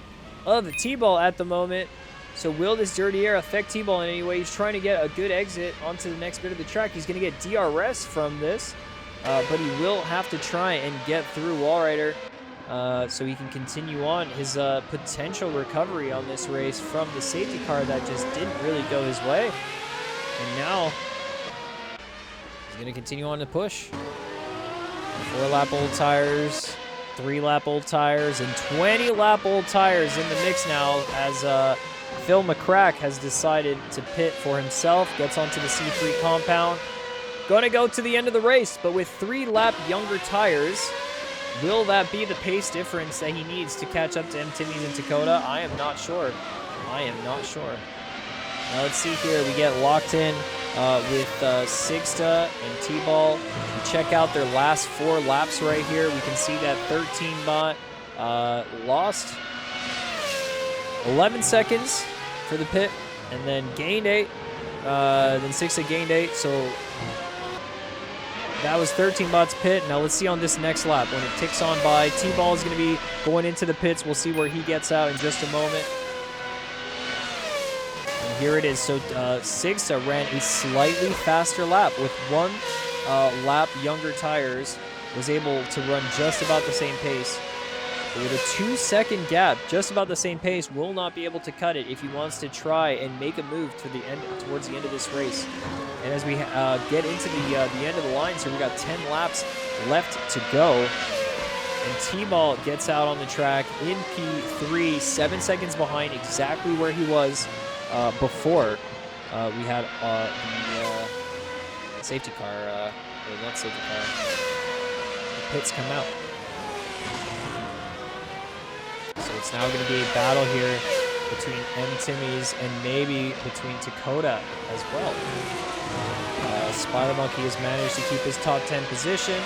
of the T-Ball at the moment. So will this dirty air affect T-Ball in any way? He's trying to get a good exit onto the next bit of the track. He's going to get DRS from this. But he will have to try and get through Wallrider. So he can continue on his potential recovery on this race from the safety car that just didn't really go his way. And now he's going to continue on to push. 4-lap old tires, 3-lap old tires, and 20-lap old tires in the mix now, as Phil McCrack has decided to pit for himself. Gets onto the C3 compound. Going to go to the end of the race, but with 3-lap younger tires. Will that be the pace difference that he needs to catch up to Timmy's and Dakota? I am not sure. I am not sure. Now let's see here. We get locked in with Sixta and T-Ball. We check out their last 4 laps right here. We can see that 13bot lost 11 seconds for the pit, and then gained 8. Then 6 gained 8, so that was 13 bots pit. Now let's see on this next lap when it ticks on by. T-Ball is going to be going into the pits. We'll see where he gets out in just a moment. And here it is. So Sigsa ran a slightly faster lap with 1 lap younger tires. Was able to run just about the same pace. But with a 2-second gap, just about the same pace, will not be able to cut it if he wants to try and make a move to the end, towards the end of this race. And as we get into the end of the line, so we got 10 laps left to go. And T-Ball gets out on the track in P3, 7 seconds behind exactly where he was before we had the safety car, or not safety car, the pits come out. So it's now going to be a battle here between M-Timmy's and maybe between Dakota as well. Spider Monkey has managed to keep his top 10 position.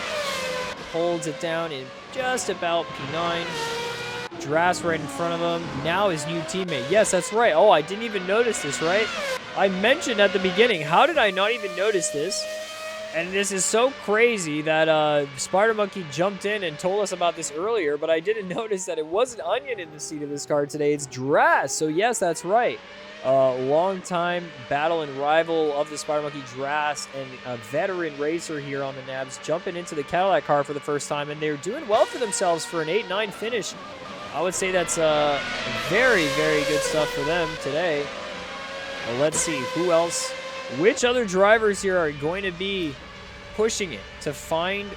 Holds it down in just about P9. Drass right in front of him. Now his new teammate. Yes, that's right. Oh, I didn't even notice this, right? I mentioned at the beginning. How did I not even notice this? And this is so crazy that Spider Monkey jumped in and told us about this earlier, but I didn't notice that it wasn't Onion in the seat of this car today. It's Drass. So yes, that's right. Long-time battle and rival of the Spider Monkey, Drass, and a veteran racer here on the Nabs, jumping into the Cadillac car for the first time, and they're doing well for themselves for an 8-9 finish. I would say that's very, very good stuff for them today. Well, let's see who else. Which other drivers here are going to be pushing it to find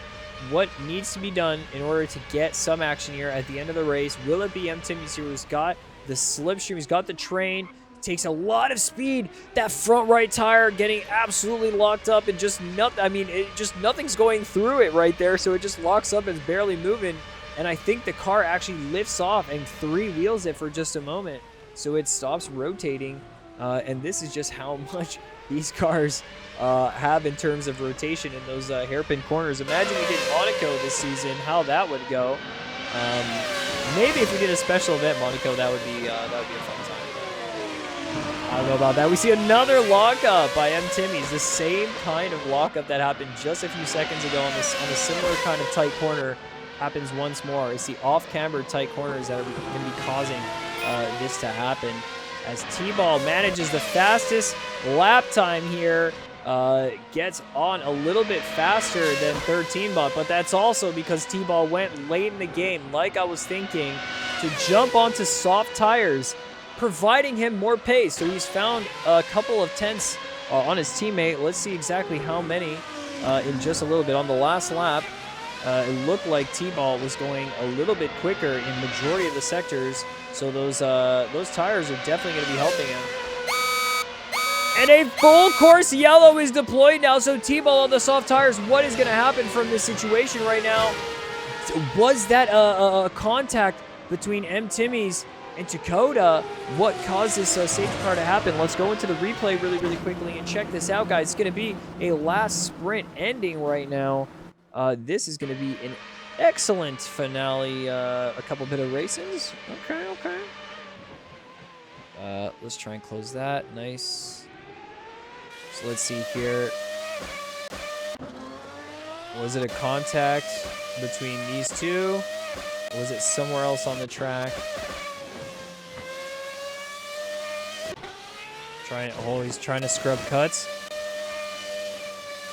what needs to be done in order to get some action here at the end of the race? Will it be M-Timmy's here, who's got the slipstream, he's got the train, takes a lot of speed, that front right tire getting absolutely locked up and just nothing's going through it right there, so it just locks up and is barely moving, and I think the car actually lifts off and 3-wheels it for just a moment, so it stops rotating, and this is just how much these cars have in terms of rotation in those hairpin corners. Imagine we did Monaco this season, how that would go. Maybe if we did a special event Monaco, that would be a fun time. I don't know about that. We see another lockup by M-Timmy's. The same kind of lockup that happened just a few seconds ago on a similar kind of tight corner happens once more. It's the off-camber tight corners that are going to be causing this to happen. As T-Ball manages the fastest lap time here, gets on a little bit faster than 13-Bot, but that's also because T-Ball went late in the game, like I was thinking, to jump onto soft tires, providing him more pace. So he's found a couple of tenths on his teammate. Let's see exactly how many in just a little bit. On the last lap, it looked like T-Ball was going a little bit quicker in majority of the sectors. So those tires are definitely going to be helping him. And a full course yellow is deployed now. So T-Ball on the soft tires. What is going to happen from this situation right now? Was that a contact between M-Timmy's and Dakota? What caused this safety car to happen? Let's go into the replay really, really quickly and check this out, guys. It's going to be a last sprint ending right now. This is going to be an excellent finale. A couple bit of races. Okay. Let's try and close that. Nice. So let's see here. Was it a contact between these two? Or was it somewhere else on the track? He's trying to scrub cuts.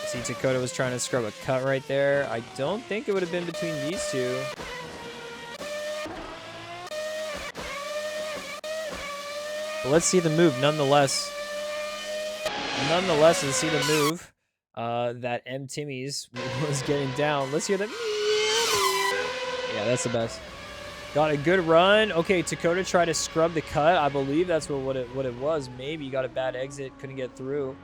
See, Dakota was trying to scrub a cut right there. I don't think it would have been between these two. But let's see the move nonetheless. Let's see the move that M-Timmy's was getting down. Let's hear the... Yeah, that's the best. Got a good run. Okay, Dakota tried to scrub the cut. I believe that's what it was. Maybe got a bad exit, couldn't get through.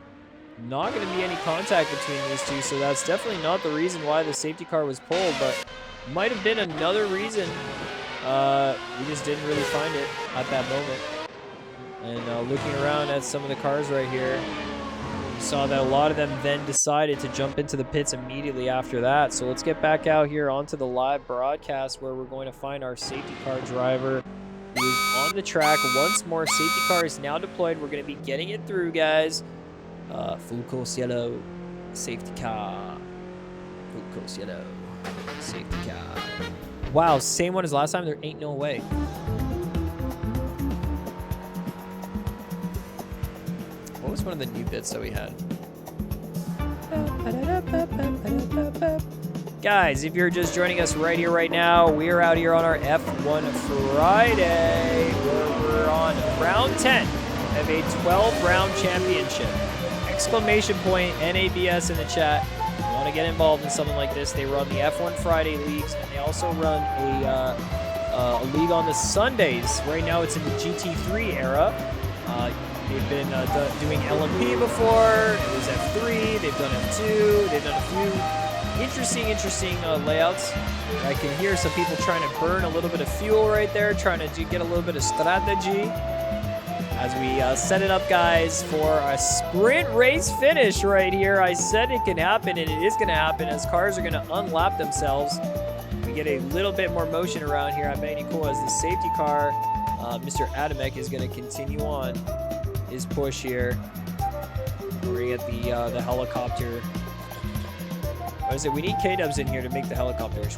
Not going to be any contact between these two, so that's definitely not the reason why the safety car was pulled, but might have been another reason. We just didn't really find it at that moment. And looking around at some of the cars right here, we saw that a lot of them then decided to jump into the pits immediately after that. So let's get back out here onto the live broadcast where we're going to find our safety car driver who is on the track once more. Safety car is now deployed. We're going to be getting it through, guys. Full course yellow. Safety car. Full course yellow. Safety car. Wow, same one as last time. There ain't no way. What was one of the new bits that we had? Guys, if you're just joining us right here, right now, we are out here on our F1 Friday, where we're on round 10 of a 12-round championship. Exclamation point, NABS in the chat. If you want to get involved in something like this, they run the F1 Friday leagues, and they also run a league on the Sundays. Right now, it's in the GT3 era. They've been doing LMP before. It was F3. They've done F2. They've done a few interesting layouts. I can hear some people trying to burn a little bit of fuel right there, trying to get a little bit of strategy. As we set it up, guys, for a sprint race finish right here. I said it can happen, and it is going to happen as cars are going to unlap themselves. We get a little bit more motion around here at Magny Course as the safety car, Mr. Adamek, is going to continue on his push here. We're going to get the helicopter. What is it? We need K-dubs in here to make the helicopters.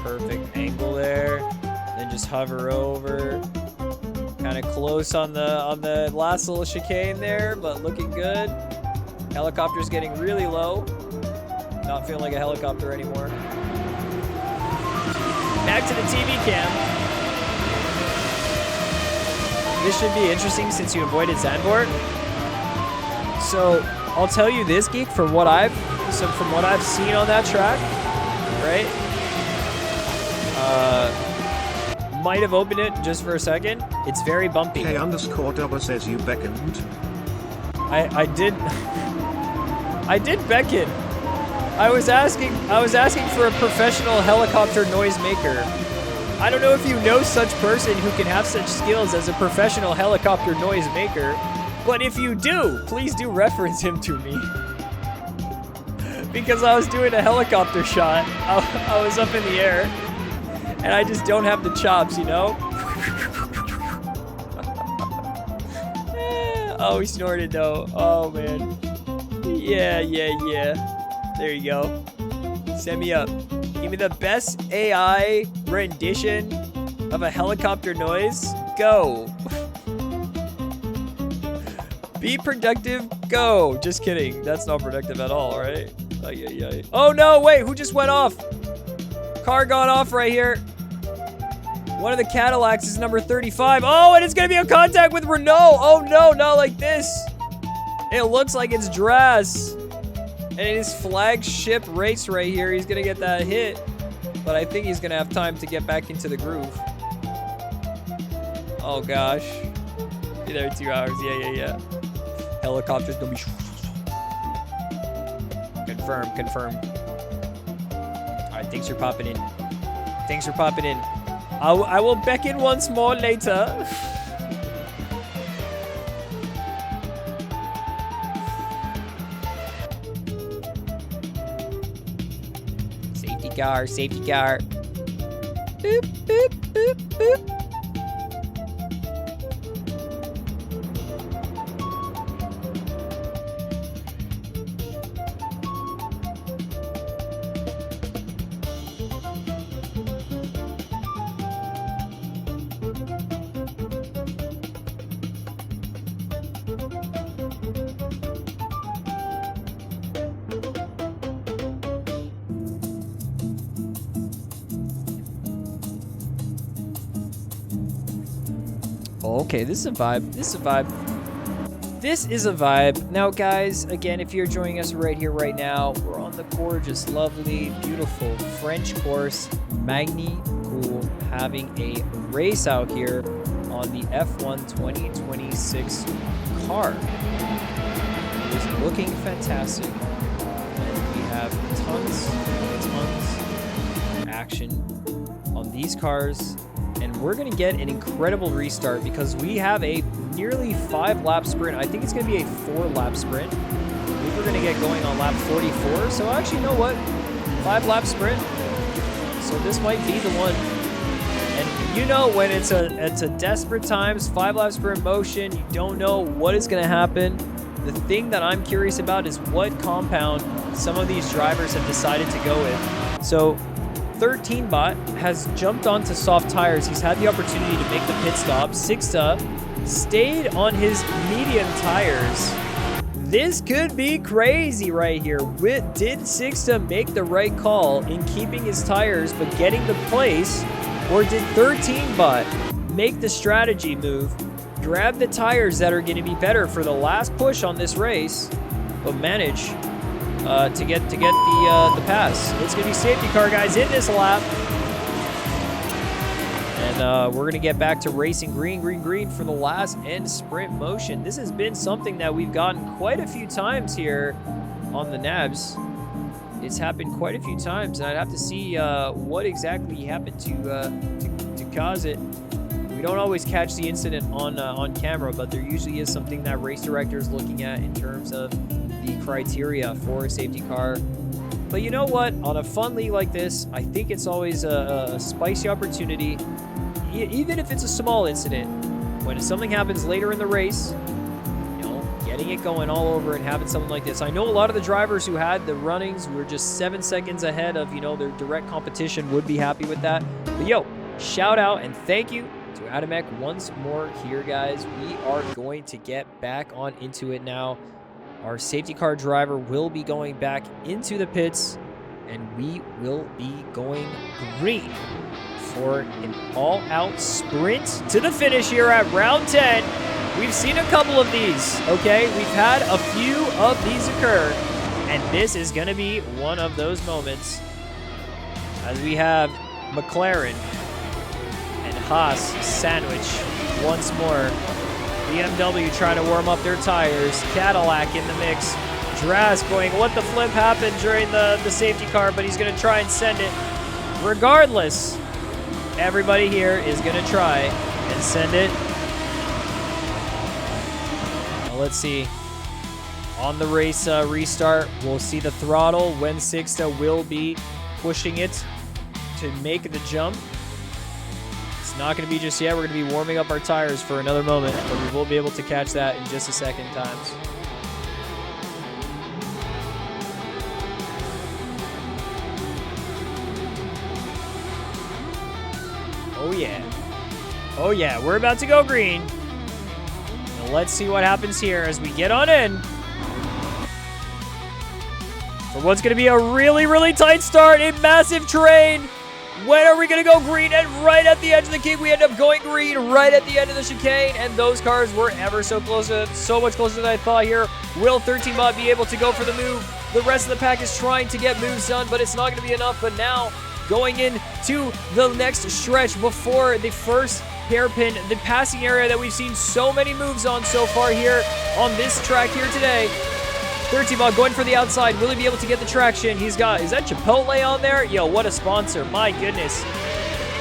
Perfect angle there. Then just hover over. Kind of close on the last little chicane there, but looking good. Helicopter's getting really low. Not feeling like a helicopter anymore. Back to the TV cam. This should be interesting since you avoided Zandvoort. So I'll tell you this, Geek, from what I've seen on that track, right? Might have opened it just for a second. It's very bumpy. K_Dubber says you beckoned. I did beckon. I was asking for a professional helicopter noisemaker. I don't know if you know such person who can have such skills as a professional helicopter noisemaker, but if you do, please do reference him to me. Because I was doing a helicopter shot. I was up in the air, and I just don't have the chops, you know? Oh, he snorted though. Oh, man. Yeah. There you go. Send me up. Give me the best AI rendition of a helicopter noise. Go. Be productive. Go. Just kidding. That's not productive at all, right? Oh, no. Wait. Who just went off? Car gone off right here. One of the Cadillacs is number 35. Oh, and it's going to be in contact with Renault. Oh, no. Not like this. It looks like it's Dras. And in his flagship race right here, he's going to get that hit. But I think he's going to have time to get back into the groove. Oh, gosh. Be there 2 hours. Yeah. Helicopter's going to be... Confirm. All right, thanks for popping in. I will beckon once more later. Safety car. Boop, boop, boop, boop. Okay, this is a vibe. Now, guys, again, if you're joining us right here, right now, we're on the gorgeous, lovely, beautiful French course, Magny Cours, having a race out here on the F1 2026 car. It is looking fantastic. And we have tons of action on these cars And we're going to get an incredible restart because we have a nearly 5-lap sprint. I think it's going to be a 4-lap sprint. I think we're going to get going on lap 44. So actually, you know what? 5-lap sprint. So this might be the one. And you know when it's a desperate times, 5 laps per motion, you don't know what is going to happen. The thing that I'm curious about is what compound some of these drivers have decided to go with. So 13bot has jumped onto soft tires. He's had the opportunity to make the pit stop. Sixta stayed on his medium tires. This could be crazy right here. Did Sixta make the right call in keeping his tires but getting the place? Or did 13bot make the strategy move, grab the tires that are going to be better for the last push on this race, but manage to get the pass? It's going to be safety car guys in this lap. And we're going to get back to racing green for the last end sprint motion. This has been something that we've gotten quite a few times here on the nabs. It's happened quite a few times, and I'd have to see what exactly happened to cause it. We don't always catch the incident on camera, but there usually is something that race director is looking at in terms of the criteria for a safety car. But you know what? On a fun league like this, I think it's always a spicy opportunity, even if it's a small incident. When something happens later in the race, you know, getting it going all over and having something like this. I know a lot of the drivers who had the runnings were just 7 seconds ahead of, you know, their direct competition would be happy with that. But yo, shout out and thank you to Adamek once more here, guys. We are going to get back on into it now. Our safety car driver will be going back into the pits, and we will be going green for an all-out sprint to the finish here at round 10. We've seen a couple of these, okay? We've had a few of these occur, and this is going to be one of those moments as we have McLaren and Haas sandwich once more. BMW trying to warm up their tires. Cadillac in the mix. Draz going, what the flip happened during the safety car, but he's going to try and send it. Regardless, everybody here is going to try and send it. Now let's see. On the race restart, we'll see the throttle when Sixta will be pushing it to make the jump. Not going to be just yet. We're going to be warming up our tires for another moment, but we will be able to catch that in just a second times. Oh yeah. Oh yeah, we're about to go green. Now let's see what happens here as we get on in. For what's going to be a really, really tight start in massive terrain. When are we going to go green? And right at the edge of the key, we end up going green right at the end of the chicane. And those cars were ever so close, so much closer than I thought here. Will 13bot be able to go for the move? The rest of the pack is trying to get moves done, but it's not going to be enough. But now going into the next stretch before the first hairpin, the passing area that we've seen so many moves on so far here on this track here today. 13bot going for the outside. Will he be able to get the traction? He's got, is that Chipotle on there? Yo, what a sponsor. My goodness.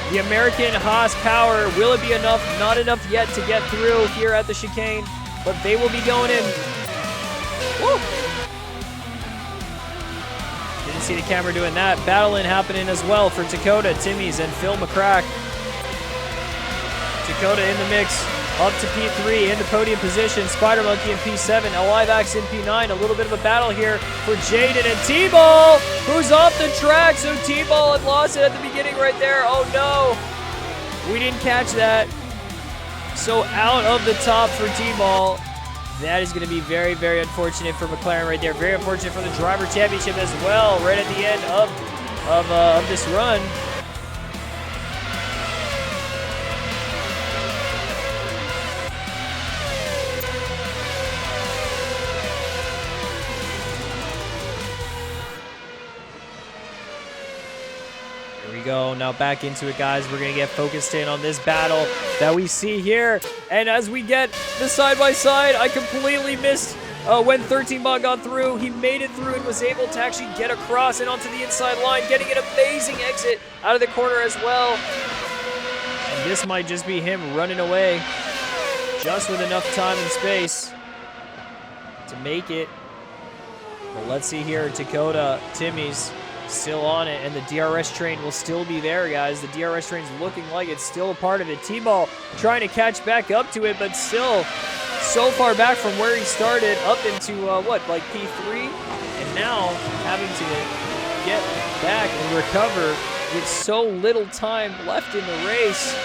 The American Haas power. Will it be enough? Not enough yet to get through here at the chicane, but they will be going in. Woo! Didn't see the camera doing that. Battling happening as well for Dakota, Timmy's, and Phil McCrack. Dakota in the mix. Up to P3, into podium position. Spider Monkey in P7, Alivax in P9. A little bit of a battle here for Jaden and T-Ball, who's off the track. So T-Ball had lost it at the beginning right there. Oh no, we didn't catch that. So out of the top for T-Ball. That is going to be very, very unfortunate for McLaren right there. Very unfortunate for the Driver Championship as well, right at the end of this run. Go now back into it, guys. We're gonna get focused in on this battle that we see here, and as we get the side-by-side, I completely missed when 13bot got through. He made it through and was able to actually get across and onto the inside line, getting an amazing exit out of the corner as well. And this might just be him running away just with enough time and space to make it. But let's see here, Dakota, Timmy's still on it, and the DRS train will still be there, guys. The DRS train's looking like it's still a part of it. T-Ball trying to catch back up to it, but still so far back from where he started, up into, what, like P3? And now having to get back and recover with so little time left in the race.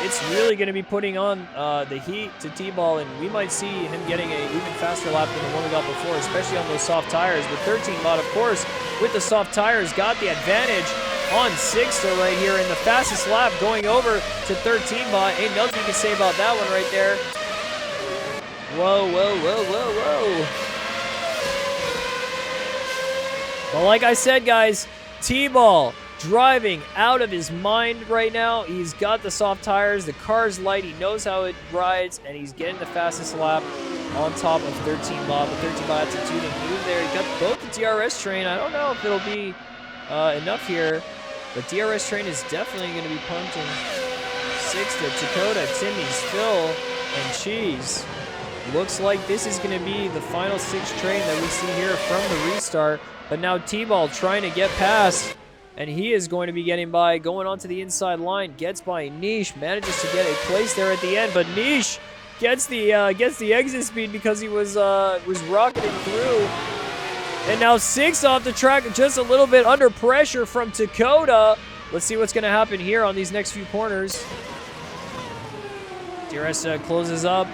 It's really going to be putting on the heat to T-Ball, and we might see him getting an even faster lap than the one we got before, especially on those soft tires. But 13-Bot, of course, with the soft tires, got the advantage on Sixta right here in the fastest lap, going over to 13-Bot. Ain't nothing you can say about that one right there. Whoa, whoa, whoa, whoa, whoa. But like I said, guys, T-Ball driving out of his mind right now. He's got the soft tires, the car's light, he knows how it rides, and he's getting the fastest lap on top of 13-Bot. But 13-Bot had to tune and move there. He got both the DRS train. I don't know if it'll be enough here, but DRS train is definitely going to be punching Sixta, Dakota, Timmy's, Phil, and Cheese. Looks like this is going to be the final 6 train that we see here from the restart. But now T-Ball trying to get past, and he is going to be getting by, going onto the inside line, gets by Niche, manages to get a place there at the end, but Niche gets the exit speed because he was rocketing through. And now 6 off the track, just a little bit under pressure from Dakota. Let's see what's going to happen here on these next few corners. DRS closes up,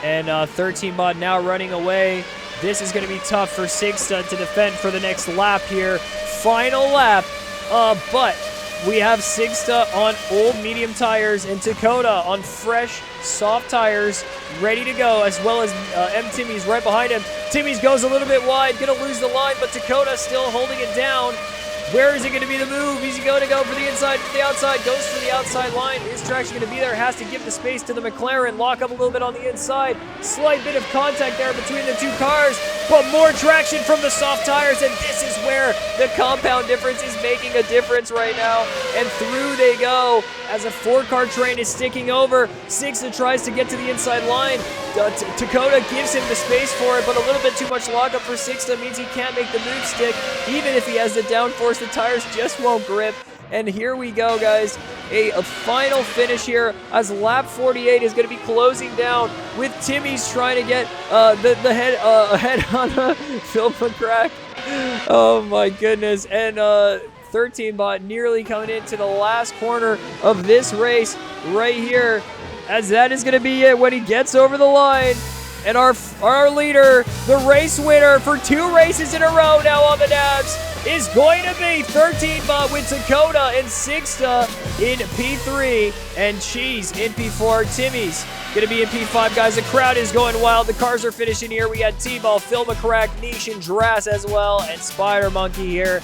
and 13-Bot now running away. This is going to be tough for Sixta to defend for the next lap here. Final lap, but we have Sixta on old medium tires and Dakota on fresh soft tires ready to go, as well as Timmy's right behind him. Timmy's goes a little bit wide, gonna lose the line, but Dakota still holding it down. Where is it going to be the move? He's going to go for the inside, for the outside, goes for the outside line. His traction going to be there, has to give the space to the McLaren, lock up a little bit on the inside. Slight bit of contact there between the two cars, but more traction from the soft tires, and this is where the compound difference is making a difference right now. And through they go as a 4-car train is sticking over. Sixta tries to get to the inside line. Dakota gives him the space for it, but a little bit too much lockup for Sixta means he can't make the move stick. Even if he has the downforce, the tires just won't grip. And here we go, guys. A final finish here as lap 48 is going to be closing down with Timmy's trying to get the head ahead on Phil McCrack. Oh my goodness. And 13-Bot nearly coming into the last corner of this race right here, as that is going to be it when he gets over the line. And our leader, the race winner for 2 races in a row now on the nabs, is going to be 13-Bot with Dakota and Sixta in P3 and Cheese in P4. Timmy's going to be in P5, guys. The crowd is going wild. The cars are finishing here. We got T-Ball, Phil McCrack, Niche, and Drass as well, and Spider Monkey here.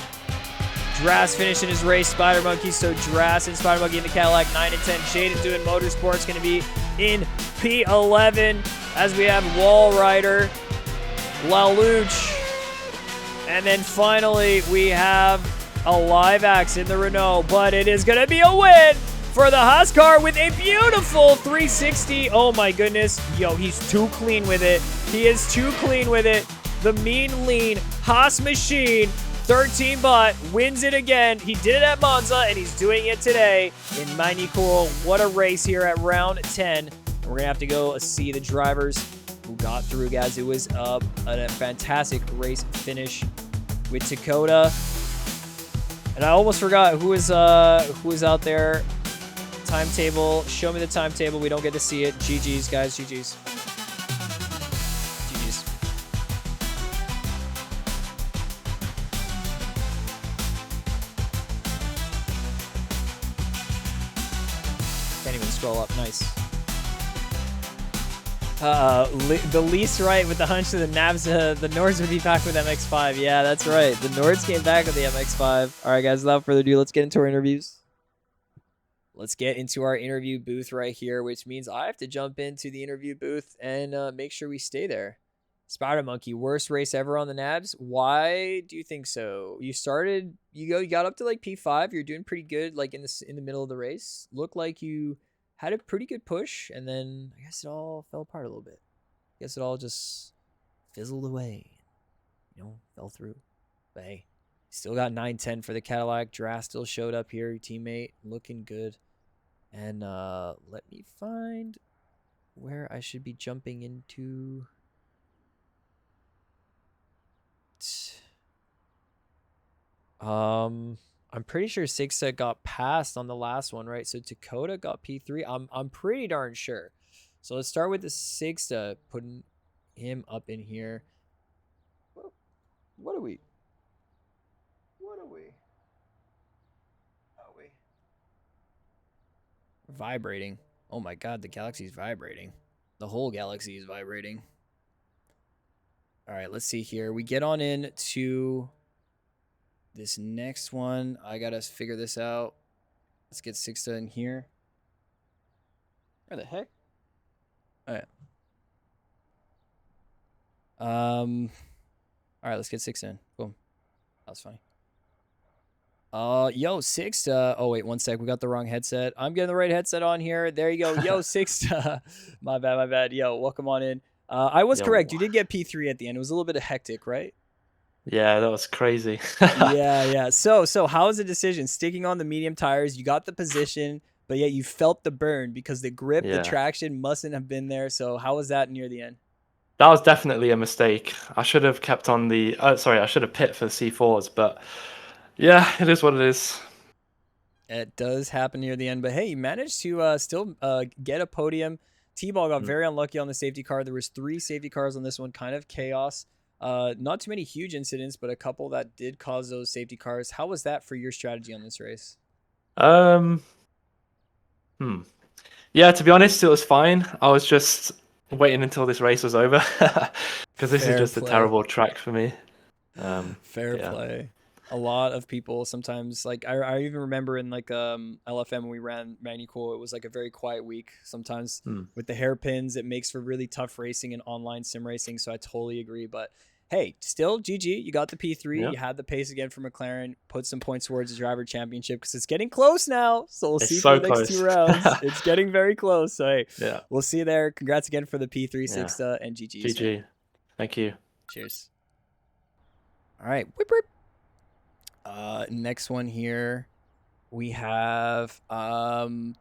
Drass finishing his race, Spider Monkey, so Drass and Spider Monkey in the Cadillac 9 and 10. Shaden doing motorsports, going to be in P11, as we have Wall Rider, Laluch, and then finally we have a live axe in the Renault, but it is going to be a win for the Haas car with a beautiful 360. Oh my goodness. Yo, he's too clean with it. He is too clean with it. The mean, lean Haas machine. 13-Bot wins it again. He did it at Monza, and he's doing it today in Magny Cours. What a race here at round 10. We're going to have to go see the drivers who got through, guys. It was a fantastic race finish with Dakota. And I almost forgot who was out there. Timetable. Show me the timetable. We don't get to see it. GG's, guys. GG's. GG's. Can't even scroll up. Nice. The least right with the hunch to the nabs. The Nords would be back with MX-5. Yeah, that's right. The Nords came back with the MX-5. All right, guys, without further ado, let's get into our interviews. Let's get into our interview booth right here, which means I have to jump into the interview booth and make sure we stay there. Spider Monkey, worst race ever on the nabs. Why do you think so? You got up to like P5. You're doing pretty good, like in the middle of the race. Looked like you had a pretty good push, and then I guess it all fell apart a little bit. I guess it all just fizzled away. Fell through. But hey, still got 9-10 for the Cadillac. Dra still showed up here, your teammate, looking good. And let me find where I should be jumping into. I'm pretty sure Sigsa got passed on the last one, right? So Dakota got P3. I'm pretty darn sure. So let's start with the Sigsa, putting him up in here. What are we? Vibrating. Oh my god, the galaxy is vibrating. The whole galaxy is vibrating. All right, let's see here. We get on into this next one. I gotta figure this out. Let's get Sixta in here. Where the heck? All right. All right, let's get Sixta in. Boom. That was funny. Yo, Sixta. Oh, wait, one sec. We got the wrong headset. I'm getting the right headset on here. There you go. Yo, Sixta. My bad. Yo, welcome on in. I was correct. You did get P3 at the end. It was a little bit hectic, right? Yeah, that was crazy. yeah. So how was the decision? Sticking on the medium tires, you got the position, but yet you felt the burn because the grip, the traction mustn't have been there. So how was that near the end? That was definitely a mistake. I should have kept on the... I should have pit for the C4s, but yeah, it is what it is. It does happen near the end, but hey, you managed to still get a podium. T-Ball got very unlucky on the safety car. There was 3 safety cars on this one, kind of chaos. Not too many huge incidents, but a couple that did cause those safety cars. How was that for your strategy on this race? Yeah, to be honest, it was fine. I was just waiting until this race was over because this is just a terrible track for me. Fair play. A lot of people sometimes, like I even remember in like LFM when we ran Magny Cours, it was like a very quiet week. Sometimes with the hairpins, it makes for really tough racing and online sim racing. So I totally agree. But hey, still GG. You got the P3. You had the pace again for McLaren. Put some points towards the driver championship because it's getting close now. So we'll see for the next 2 rounds. It's getting very close. So hey, we'll see you there. Congrats again for the P3, Sixta, and GG. GG. Thank you. Cheers. All right. Whip, whip. Next one here, we have Dakota.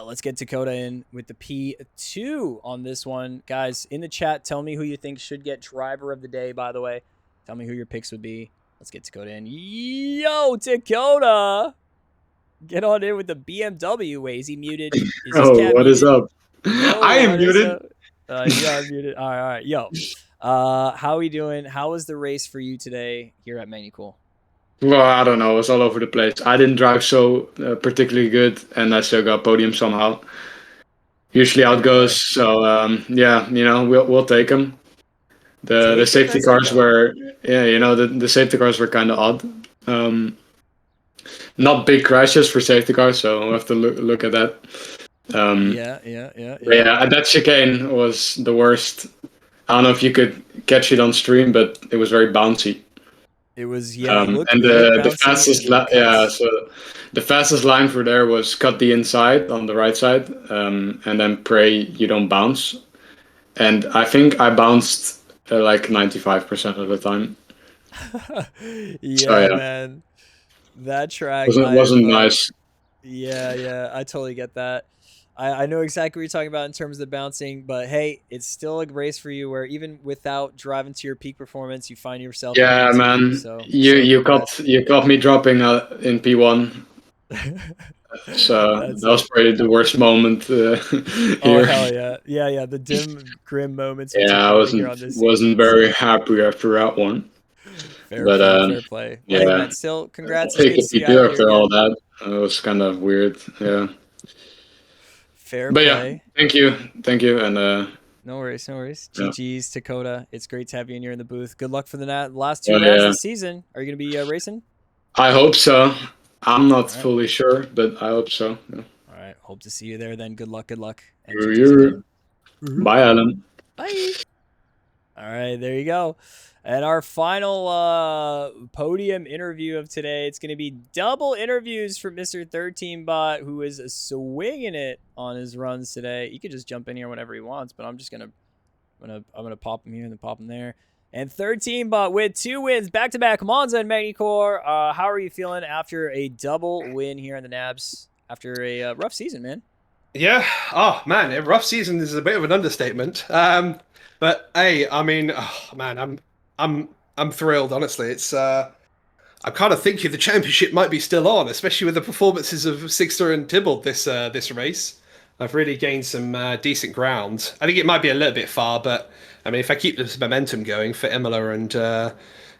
Let's get Dakota in with the P2 on this one. Guys, in the chat, tell me who you think should get driver of the day, by the way. Tell me who your picks would be. Let's get Dakota in. Yo, Dakota! Get on in with the BMW. Wait, is he muted? Is what is up? Yo, I am muted. You are muted. All right. Yo. How are we doing? How was the race for you today here at Magny Cours? Well, I don't know. It was all over the place. I didn't drive so particularly good, and I still got podium somehow. Usually how it goes. So yeah, we'll take them. The safety cars were the safety cars were kind of odd. Not big crashes for safety cars, so we'll have to look at that. Yeah, that chicane was the worst. I don't know if you could catch it on stream, but it was very bouncy. It was and the fastest so the fastest line for there was cut the inside on the right side, and then pray you don't bounce. And I think I bounced like 95% of the time. Man, that track wasn't nice. Yeah, I totally get that. I know exactly what you're talking about in terms of the bouncing, but hey, it's still a race for you where even without driving to your peak performance, you find yourself. Yeah, man. So you caught me dropping in P1. So that was probably the worst moment here. Oh hell yeah, yeah. The dim, grim moments. Yeah, I wasn't very happy after that one. Fair play. Yeah, hey, man, still congrats. Take a P2 after all that. It was kind of weird. Yeah. Fair play. Yeah, thank you, and no worries. GG's Dakota. It's great to have you in here in the booth. Good luck for the last 2 rounds of the season. Are you going to be racing? I hope so. I'm not fully sure, but I hope so. Yeah. All right. Hope to see you there then. Good luck. And Bye, Alan. Bye. All right, there you go. And our final podium interview of today, it's going to be double interviews for Mr. 13 Bot, who is swinging it on his runs today. He could just jump in here whenever he wants, but I'm just going to I'm gonna pop him here and then pop him there. And 13 Bot with 2 wins back-to-back Monza and Magny Cours. How are you feeling after a double win here in the Nabs after a rough season, man? Yeah. Oh man, a rough season is a bit of an understatement. But hey, I mean, oh, man, I'm thrilled. Honestly, it's I'm kind of thinking the championship might be still on, especially with the performances of Sixter and Tybalt this race. I've really gained some decent ground. I think it might be a little bit far, but I mean, if I keep this momentum going for Imola and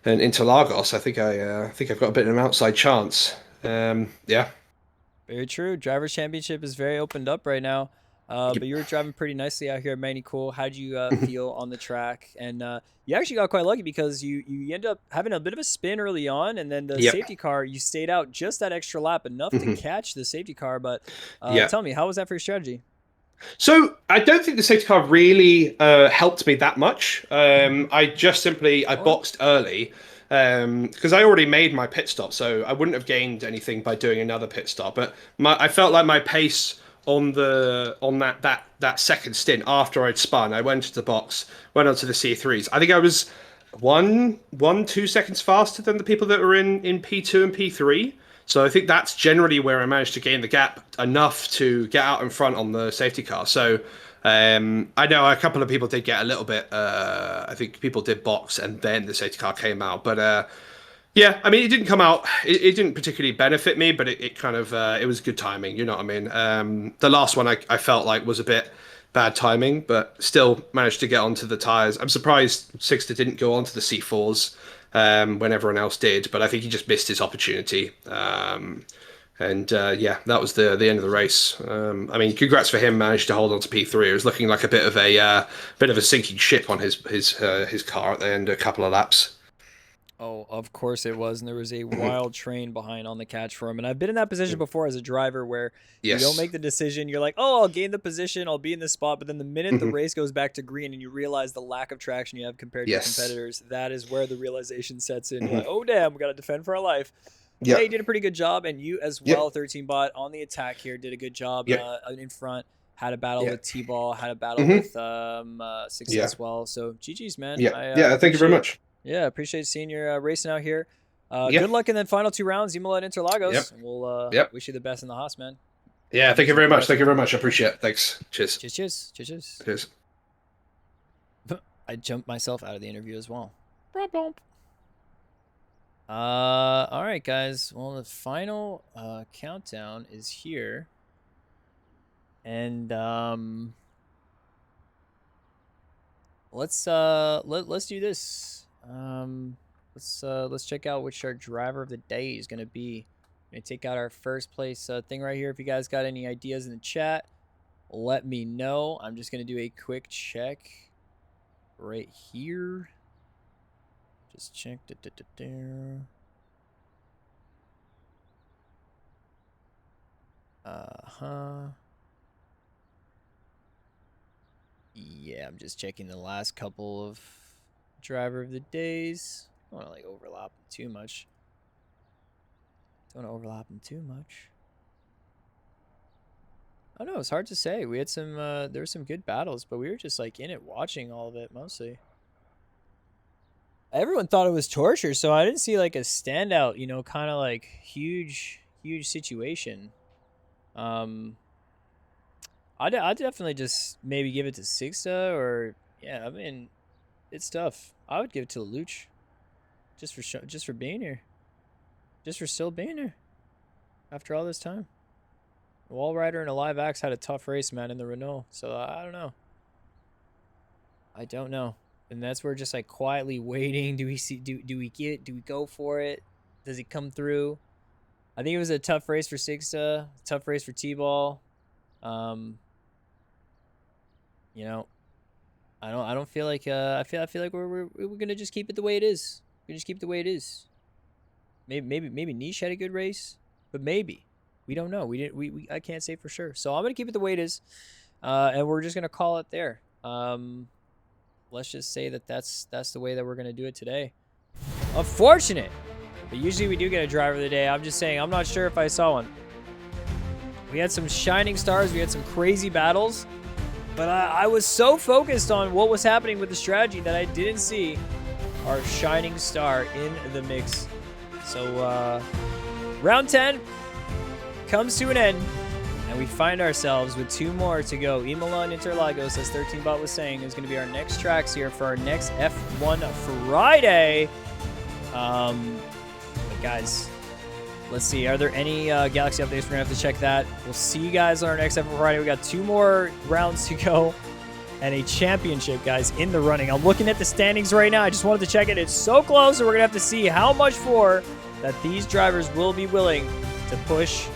Interlagos, I think I've got a bit of an outside chance. Yeah. Very true. Drivers' Championship is very opened up right now. But you were driving pretty nicely out here at Magny Cours. How did you feel on the track? And you actually got quite lucky because you end up having a bit of a spin early on, and then the safety car, you stayed out just that extra lap, enough to catch the safety car. But tell me, how was that for your strategy? So I don't think the safety car really helped me that much. I boxed early because I already made my pit stop, so I wouldn't have gained anything by doing another pit stop. But I felt like my pace on that second stint after I'd spun, I went to the box, went onto the C3s. I think I was 2 seconds faster than the people that were in P2 and P3. So I think that's generally where I managed to gain the gap enough to get out in front on the safety car. So I know a couple of people did get a little bit. I think people did box and then the safety car came out. But yeah, I mean, it didn't come out. It didn't particularly benefit me, but it kind of it was good timing. You know what I mean? The last one I felt like was a bit bad timing, but still managed to get onto the tires. I'm surprised Sixter didn't go onto the C4s when everyone else did, but I think he just missed his opportunity. Yeah, that was the end of the race. I mean, congrats for him, managed to hold on to P3. It was looking like a bit of a sinking ship on his car at the end, a couple of laps. Oh, of course it was. And there was a wild train behind on the catch for him. And I've been in that position before as a driver where you don't make the decision. You're like, oh, I'll gain the position. I'll be in this spot. But then the minute the race goes back to green and you realize the lack of traction you have compared to your competitors, that is where the realization sets in. You're like, oh, damn, we got to defend for our life. Yeah, you did a pretty good job. And you as well, 13 Bot, on the attack here, did a good job in front. Had a battle with T-Ball, had a battle with Six as well. So GG's, man. Yeah, thank you very much. Yeah, appreciate seeing your racing out here. Good luck in the final 2 rounds, Imola and Interlagos. And we'll wish you the best in the Haas, man. Yeah, thank you very much. Thank you very much. I appreciate it. Thanks. Cheers. Cheers. Cheers. Cheers. I jumped myself out of the interview as well. All right, guys. Well, the final countdown is here. And let's do this. Let's check out which our driver of the day is gonna be. I'm gonna take out our first place thing right here. If you guys got any ideas in the chat, let me know. I'm just gonna do a quick check right here. Just check. Yeah, I'm just checking the last couple of driver of the days. I don't want to like overlap them too much. I don't know, it's hard to say. We had some there were some good battles, but we were just like in it watching all of it mostly. Everyone thought it was torture, so I didn't see like a standout, you know, kind of like huge situation. I'd definitely just maybe give it to Sixta, or yeah, I mean, it's tough. I would give it to Luch, just for being here, just for still being here after all this time. Wall Rider and a Live Axe had a tough race, man, in the Renault. So I don't know. And that's where just like quietly waiting. Do we go for it? Does he come through? I think it was a tough race for Sixta, tough race for T-Ball. You know, I don't feel like I feel like we're gonna just keep it the way it is. We just keep it the way it is. Maybe Niche had a good race, but maybe we don't know. I can't say for sure. So I'm gonna keep it the way it is. and we're just gonna call it there. Let's just say that that's the way that we're gonna do it today. Unfortunate, but usually we do get a driver of the day. I'm just saying, I'm not sure if I saw one. We had some shining stars, we had some crazy battles, but I was so focused on what was happening with the strategy that I didn't see our shining star in the mix. So round 10 comes to an end, and we find ourselves with 2 more to go. Imola and Interlagos, as 13bot was saying, is going to be our next tracks here for our next F1 Friday. But guys, let's see. Are there any Galaxy updates? We're going to have to check that. We'll see you guys on our next F1 Friday. We got 2 more rounds to go and a championship, guys, in the running. I'm looking at the standings right now. I just wanted to check it. It's so close, so we're going to have to see how much for that these drivers will be willing to push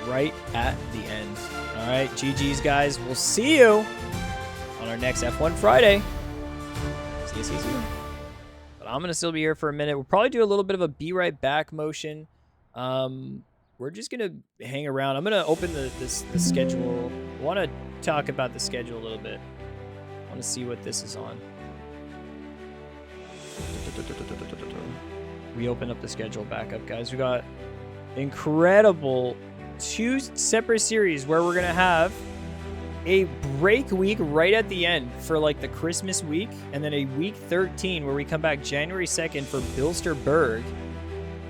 right at the end. All right, GG's, guys. We'll see you on our next F1 Friday. See you soon. But I'm going to still be here for a minute. We'll probably do a little bit of a be right back motion. We're just going to hang around. I'm going to open the schedule. I want to talk about the schedule a little bit. I want to see what this is on. We open up the schedule back up, guys. We got incredible 2 separate series where we're going to have a break week right at the end for like the Christmas week, and then a week 13 where we come back January 2nd for Bilsterberg,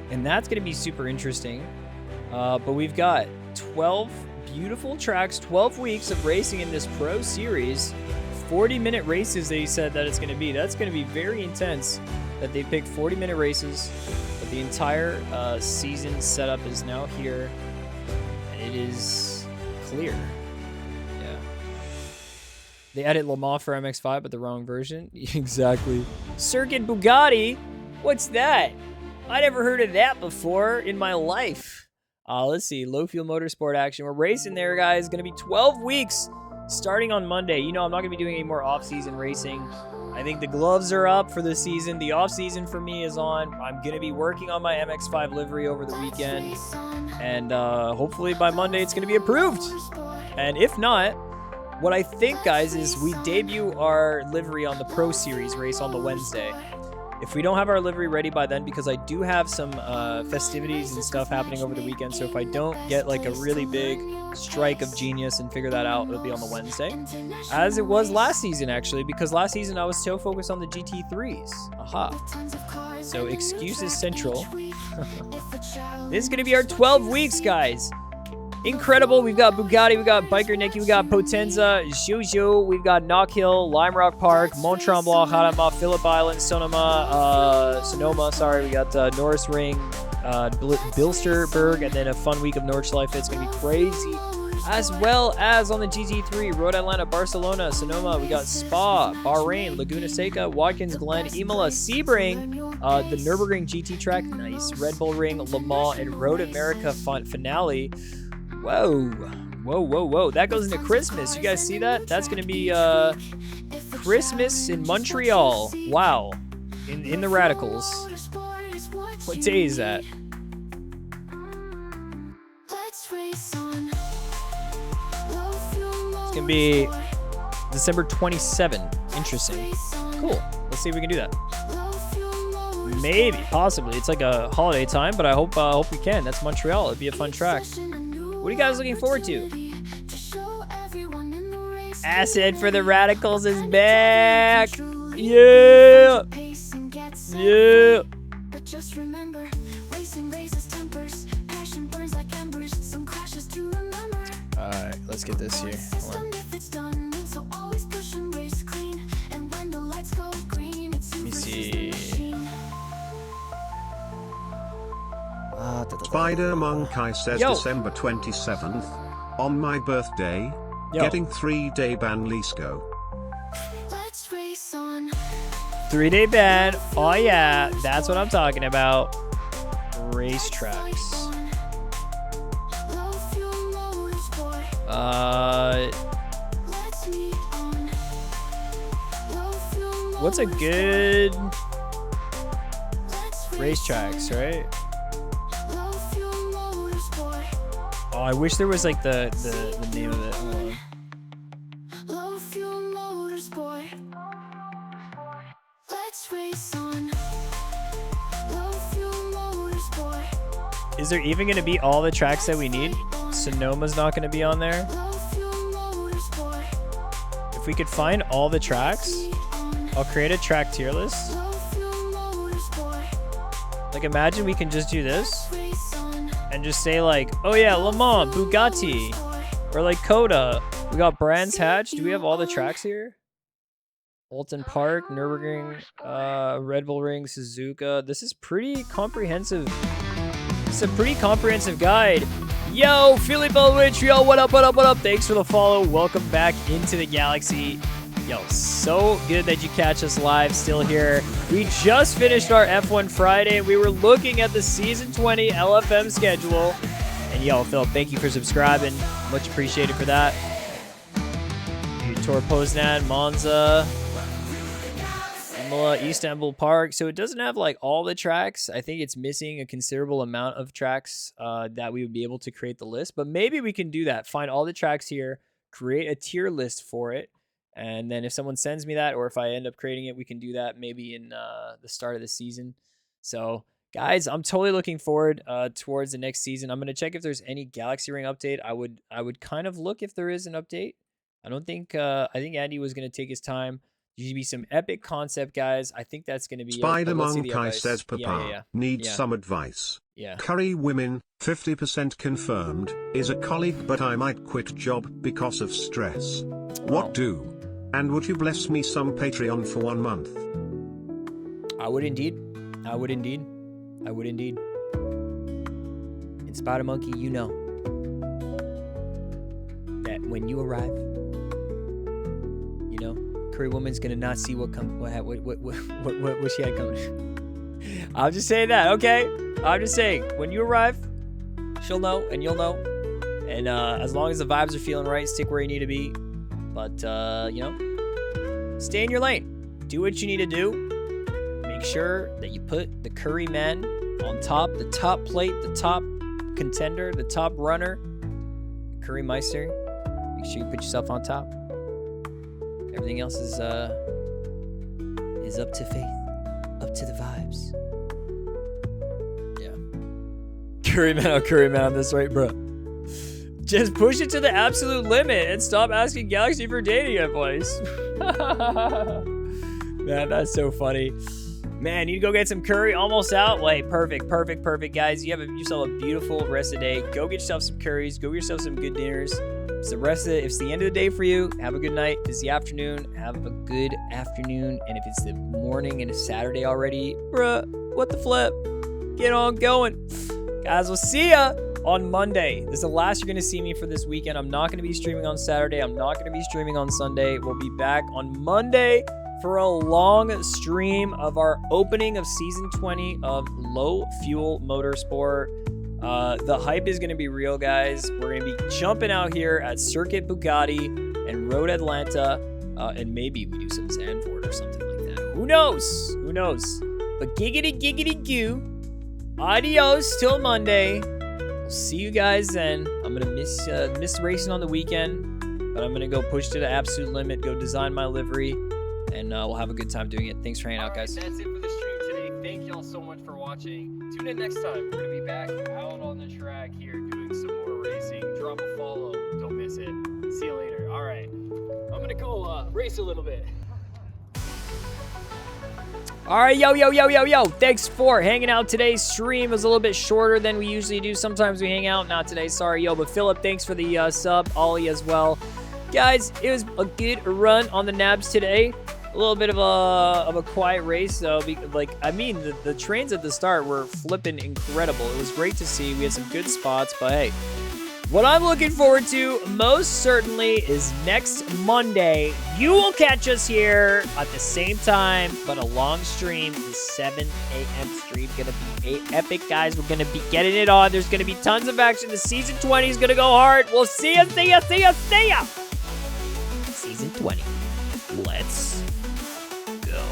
and that's going to be super interesting. But we've got 12 beautiful tracks, 12 weeks of racing in this pro series, 40-minute races they said that it's going to be. That's going to be very intense that they picked 40-minute races, but the entire season setup is now here, and it is clear. Yeah. They added Le Mans for MX-5, but the wrong version. Exactly. Circuit Bugatti? What's that? I never heard of that before in my life. Let's see. Low fuel motorsport action. We're racing there, guys. Going to be 12 weeks starting on Monday. You know, I'm not going to be doing any more off-season racing. I think the gloves are up for the season. The off-season for me is on. I'm going to be working on my MX-5 livery over the weekend. And hopefully by Monday it's going to be approved. And if not, what I think, guys, is we debut our livery on the Pro Series race on the Wednesday. If we don't have our livery ready by then, because I do have some festivities and stuff happening over the weekend, so if I don't get like a really big strike of genius and figure that out, it'll be on the Wednesday. As it was last season, actually, because last season I was so focused on the GT3s. Aha. So excuses central. This is going to be our 12 weeks, guys. Incredible. We've got Bugatti, we've got Biker Nicky, we've got Potenza, Jojo, we've got Knock Hill, Lime Rock Park, Mont Tremblant, Harama, Phillip Island, Sonoma, sorry. We got Norris Ring, Bilsterberg, and then a fun week of Nordschleife. It's going to be crazy. As well as on the GT3, Road Atlanta, Barcelona, Sonoma, we got Spa, Bahrain, Laguna Seca, Watkins Glen, Imola, Sebring, the Nürburgring GT track, nice, Red Bull Ring, Le Mans, and Road America finale. Whoa, whoa, whoa, whoa. That goes into Christmas. You guys see that? That's going to be Christmas in Montreal. Wow. In the Radicals. What day is that? It's going to be December 27. Interesting. Cool. Let's see if we can do that. Maybe, possibly. It's like a holiday time, but I hope we can. That's Montreal. It'd be a fun track. What are you guys looking forward to? Acid for the Radicals is back. Yeah. Yeah. Alright, let's get this here. Let me see. Spider Monkey says Yo. December 27th, on my birthday, getting 3-day ban Lisco. 3-day ban. Oh yeah, that's what I'm talking about. Racetracks. What's a good racetracks, right? Oh, I wish there was like the name of it. Hold on. Is there even going to be all the tracks that we need? Sonoma's not going to be on there. If we could find all the tracks, I'll create a track tier list. Like, imagine we can just do this and just say like, oh yeah, Le Mans, Bugatti, or like Coda. We got Brands Hatch. Do we have all the tracks here? Alton Park, Nürburgring, Red Bull Ring, Suzuka. This is pretty comprehensive. It's a pretty comprehensive guide. Yo, Filippo Ritrio, what up, what up, what up? Thanks for the follow. Welcome back into the Galaxy. Yo, so good that you catch us live still here. We just finished our F1 Friday. We were looking at the Season 20 LFM schedule. And yo, Phil, thank you for subscribing. Much appreciated for that. Tor Poznan, Monza, Imola, Istanbul Park. So it doesn't have like all the tracks. I think it's missing a considerable amount of tracks that we would be able to create the list. But maybe we can do that. Find all the tracks here, create a tier list for it. And then if someone sends me that, or if I end up creating it, we can do that maybe in the start of the season. So guys, I'm totally looking forward towards the next season. I'm going to check if there's any Galaxy Ring update. I would kind of look if there is an update. I don't think, I think Andy was going to take his time. There's be some epic concept, guys. I think that's going to be Spider Monkey says, Papa, needs some advice. Yeah. Curry women, 50% confirmed, is a colleague, but I might quit job because of stress. What do? And would you bless me some Patreon for 1 month? I would indeed. I would indeed. I would indeed. And Spider Monkey, you know that when you arrive, you know, Curry Woman's gonna not see what she had coming. I'll just say that, okay? I'm just saying, when you arrive, she'll know and you'll know. And as long as the vibes are feeling right, stick where you need to be. But you know, stay in your lane. Do what you need to do. Make sure that you put the Curry man on top, the top plate, the top contender, the top runner, the Curry Meister. Make sure you put yourself on top. Everything else is up to faith, up to the vibes. Yeah. Curry man on this, right, bro? Just push it to the absolute limit and stop asking Galaxy for dating advice. Man, that's so funny. Man, you need to go get some curry. Almost out. Wait, perfect, guys. You have yourself a beautiful rest of the day. Go get yourself some curries. Go get yourself some good dinners. If it's the end of the day for you, have a good night. If it's the afternoon, have a good afternoon. And if it's the morning and it's Saturday already, bruh, what the flip? Get on going. Guys, we'll see ya on Monday. This is the last you're going to see me for this weekend. I'm not going to be streaming on Saturday. I'm not going to be streaming on Sunday. We'll be back on Monday for a long stream of our opening of Season 20 of Low Fuel Motorsport. The hype is going to be real, guys. We're going to be jumping out here at Circuit Bugatti and Road Atlanta. And maybe we do some Zandvoort or something like that. Who knows? Who knows? But giggity goo. Adios till Monday. See you guys then. I'm gonna miss racing on the weekend, but I'm gonna go push to the absolute limit, go design my livery, and we'll have a good time doing it. Thanks for hanging out, guys. That's it for the stream today. Thank y'all so much for watching. Tune in next time. We're gonna be back out on the track here doing some more racing. Drop a follow. Don't miss it. See you later. All right. I'm gonna go race a little bit. All right, yo. Thanks for hanging out. Today's stream was a little bit shorter than we usually do. Sometimes we hang out. Not today, sorry, yo. But Philip, thanks for the sub. Ollie as well. Guys, it was a good run on the nabs today. A little bit of a quiet race, though. The trains at the start were flipping incredible. It was great to see. We had some good spots, but hey. What I'm looking forward to most certainly is next Monday. You will catch us here at the same time, but a long stream, the 7 a.m. stream. Gonna be epic, guys. We're gonna be getting it on. There's gonna be tons of action. The Season 20 is gonna go hard. We'll see ya. Season 20. Let's go.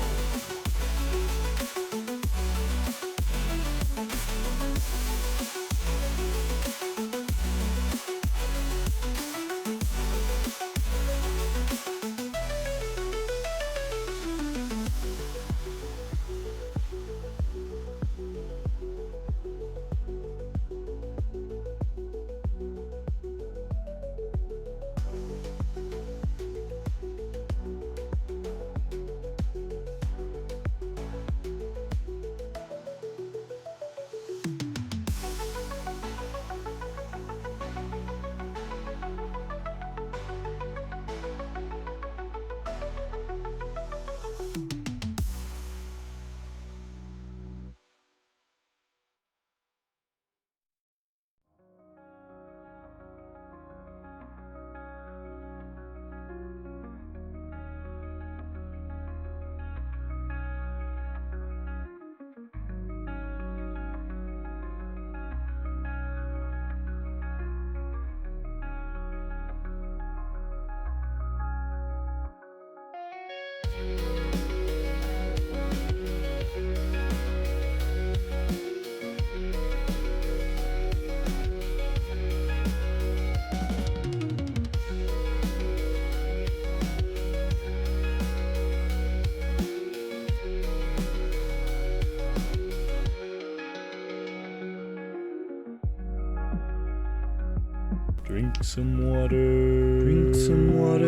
some water. Drink some water.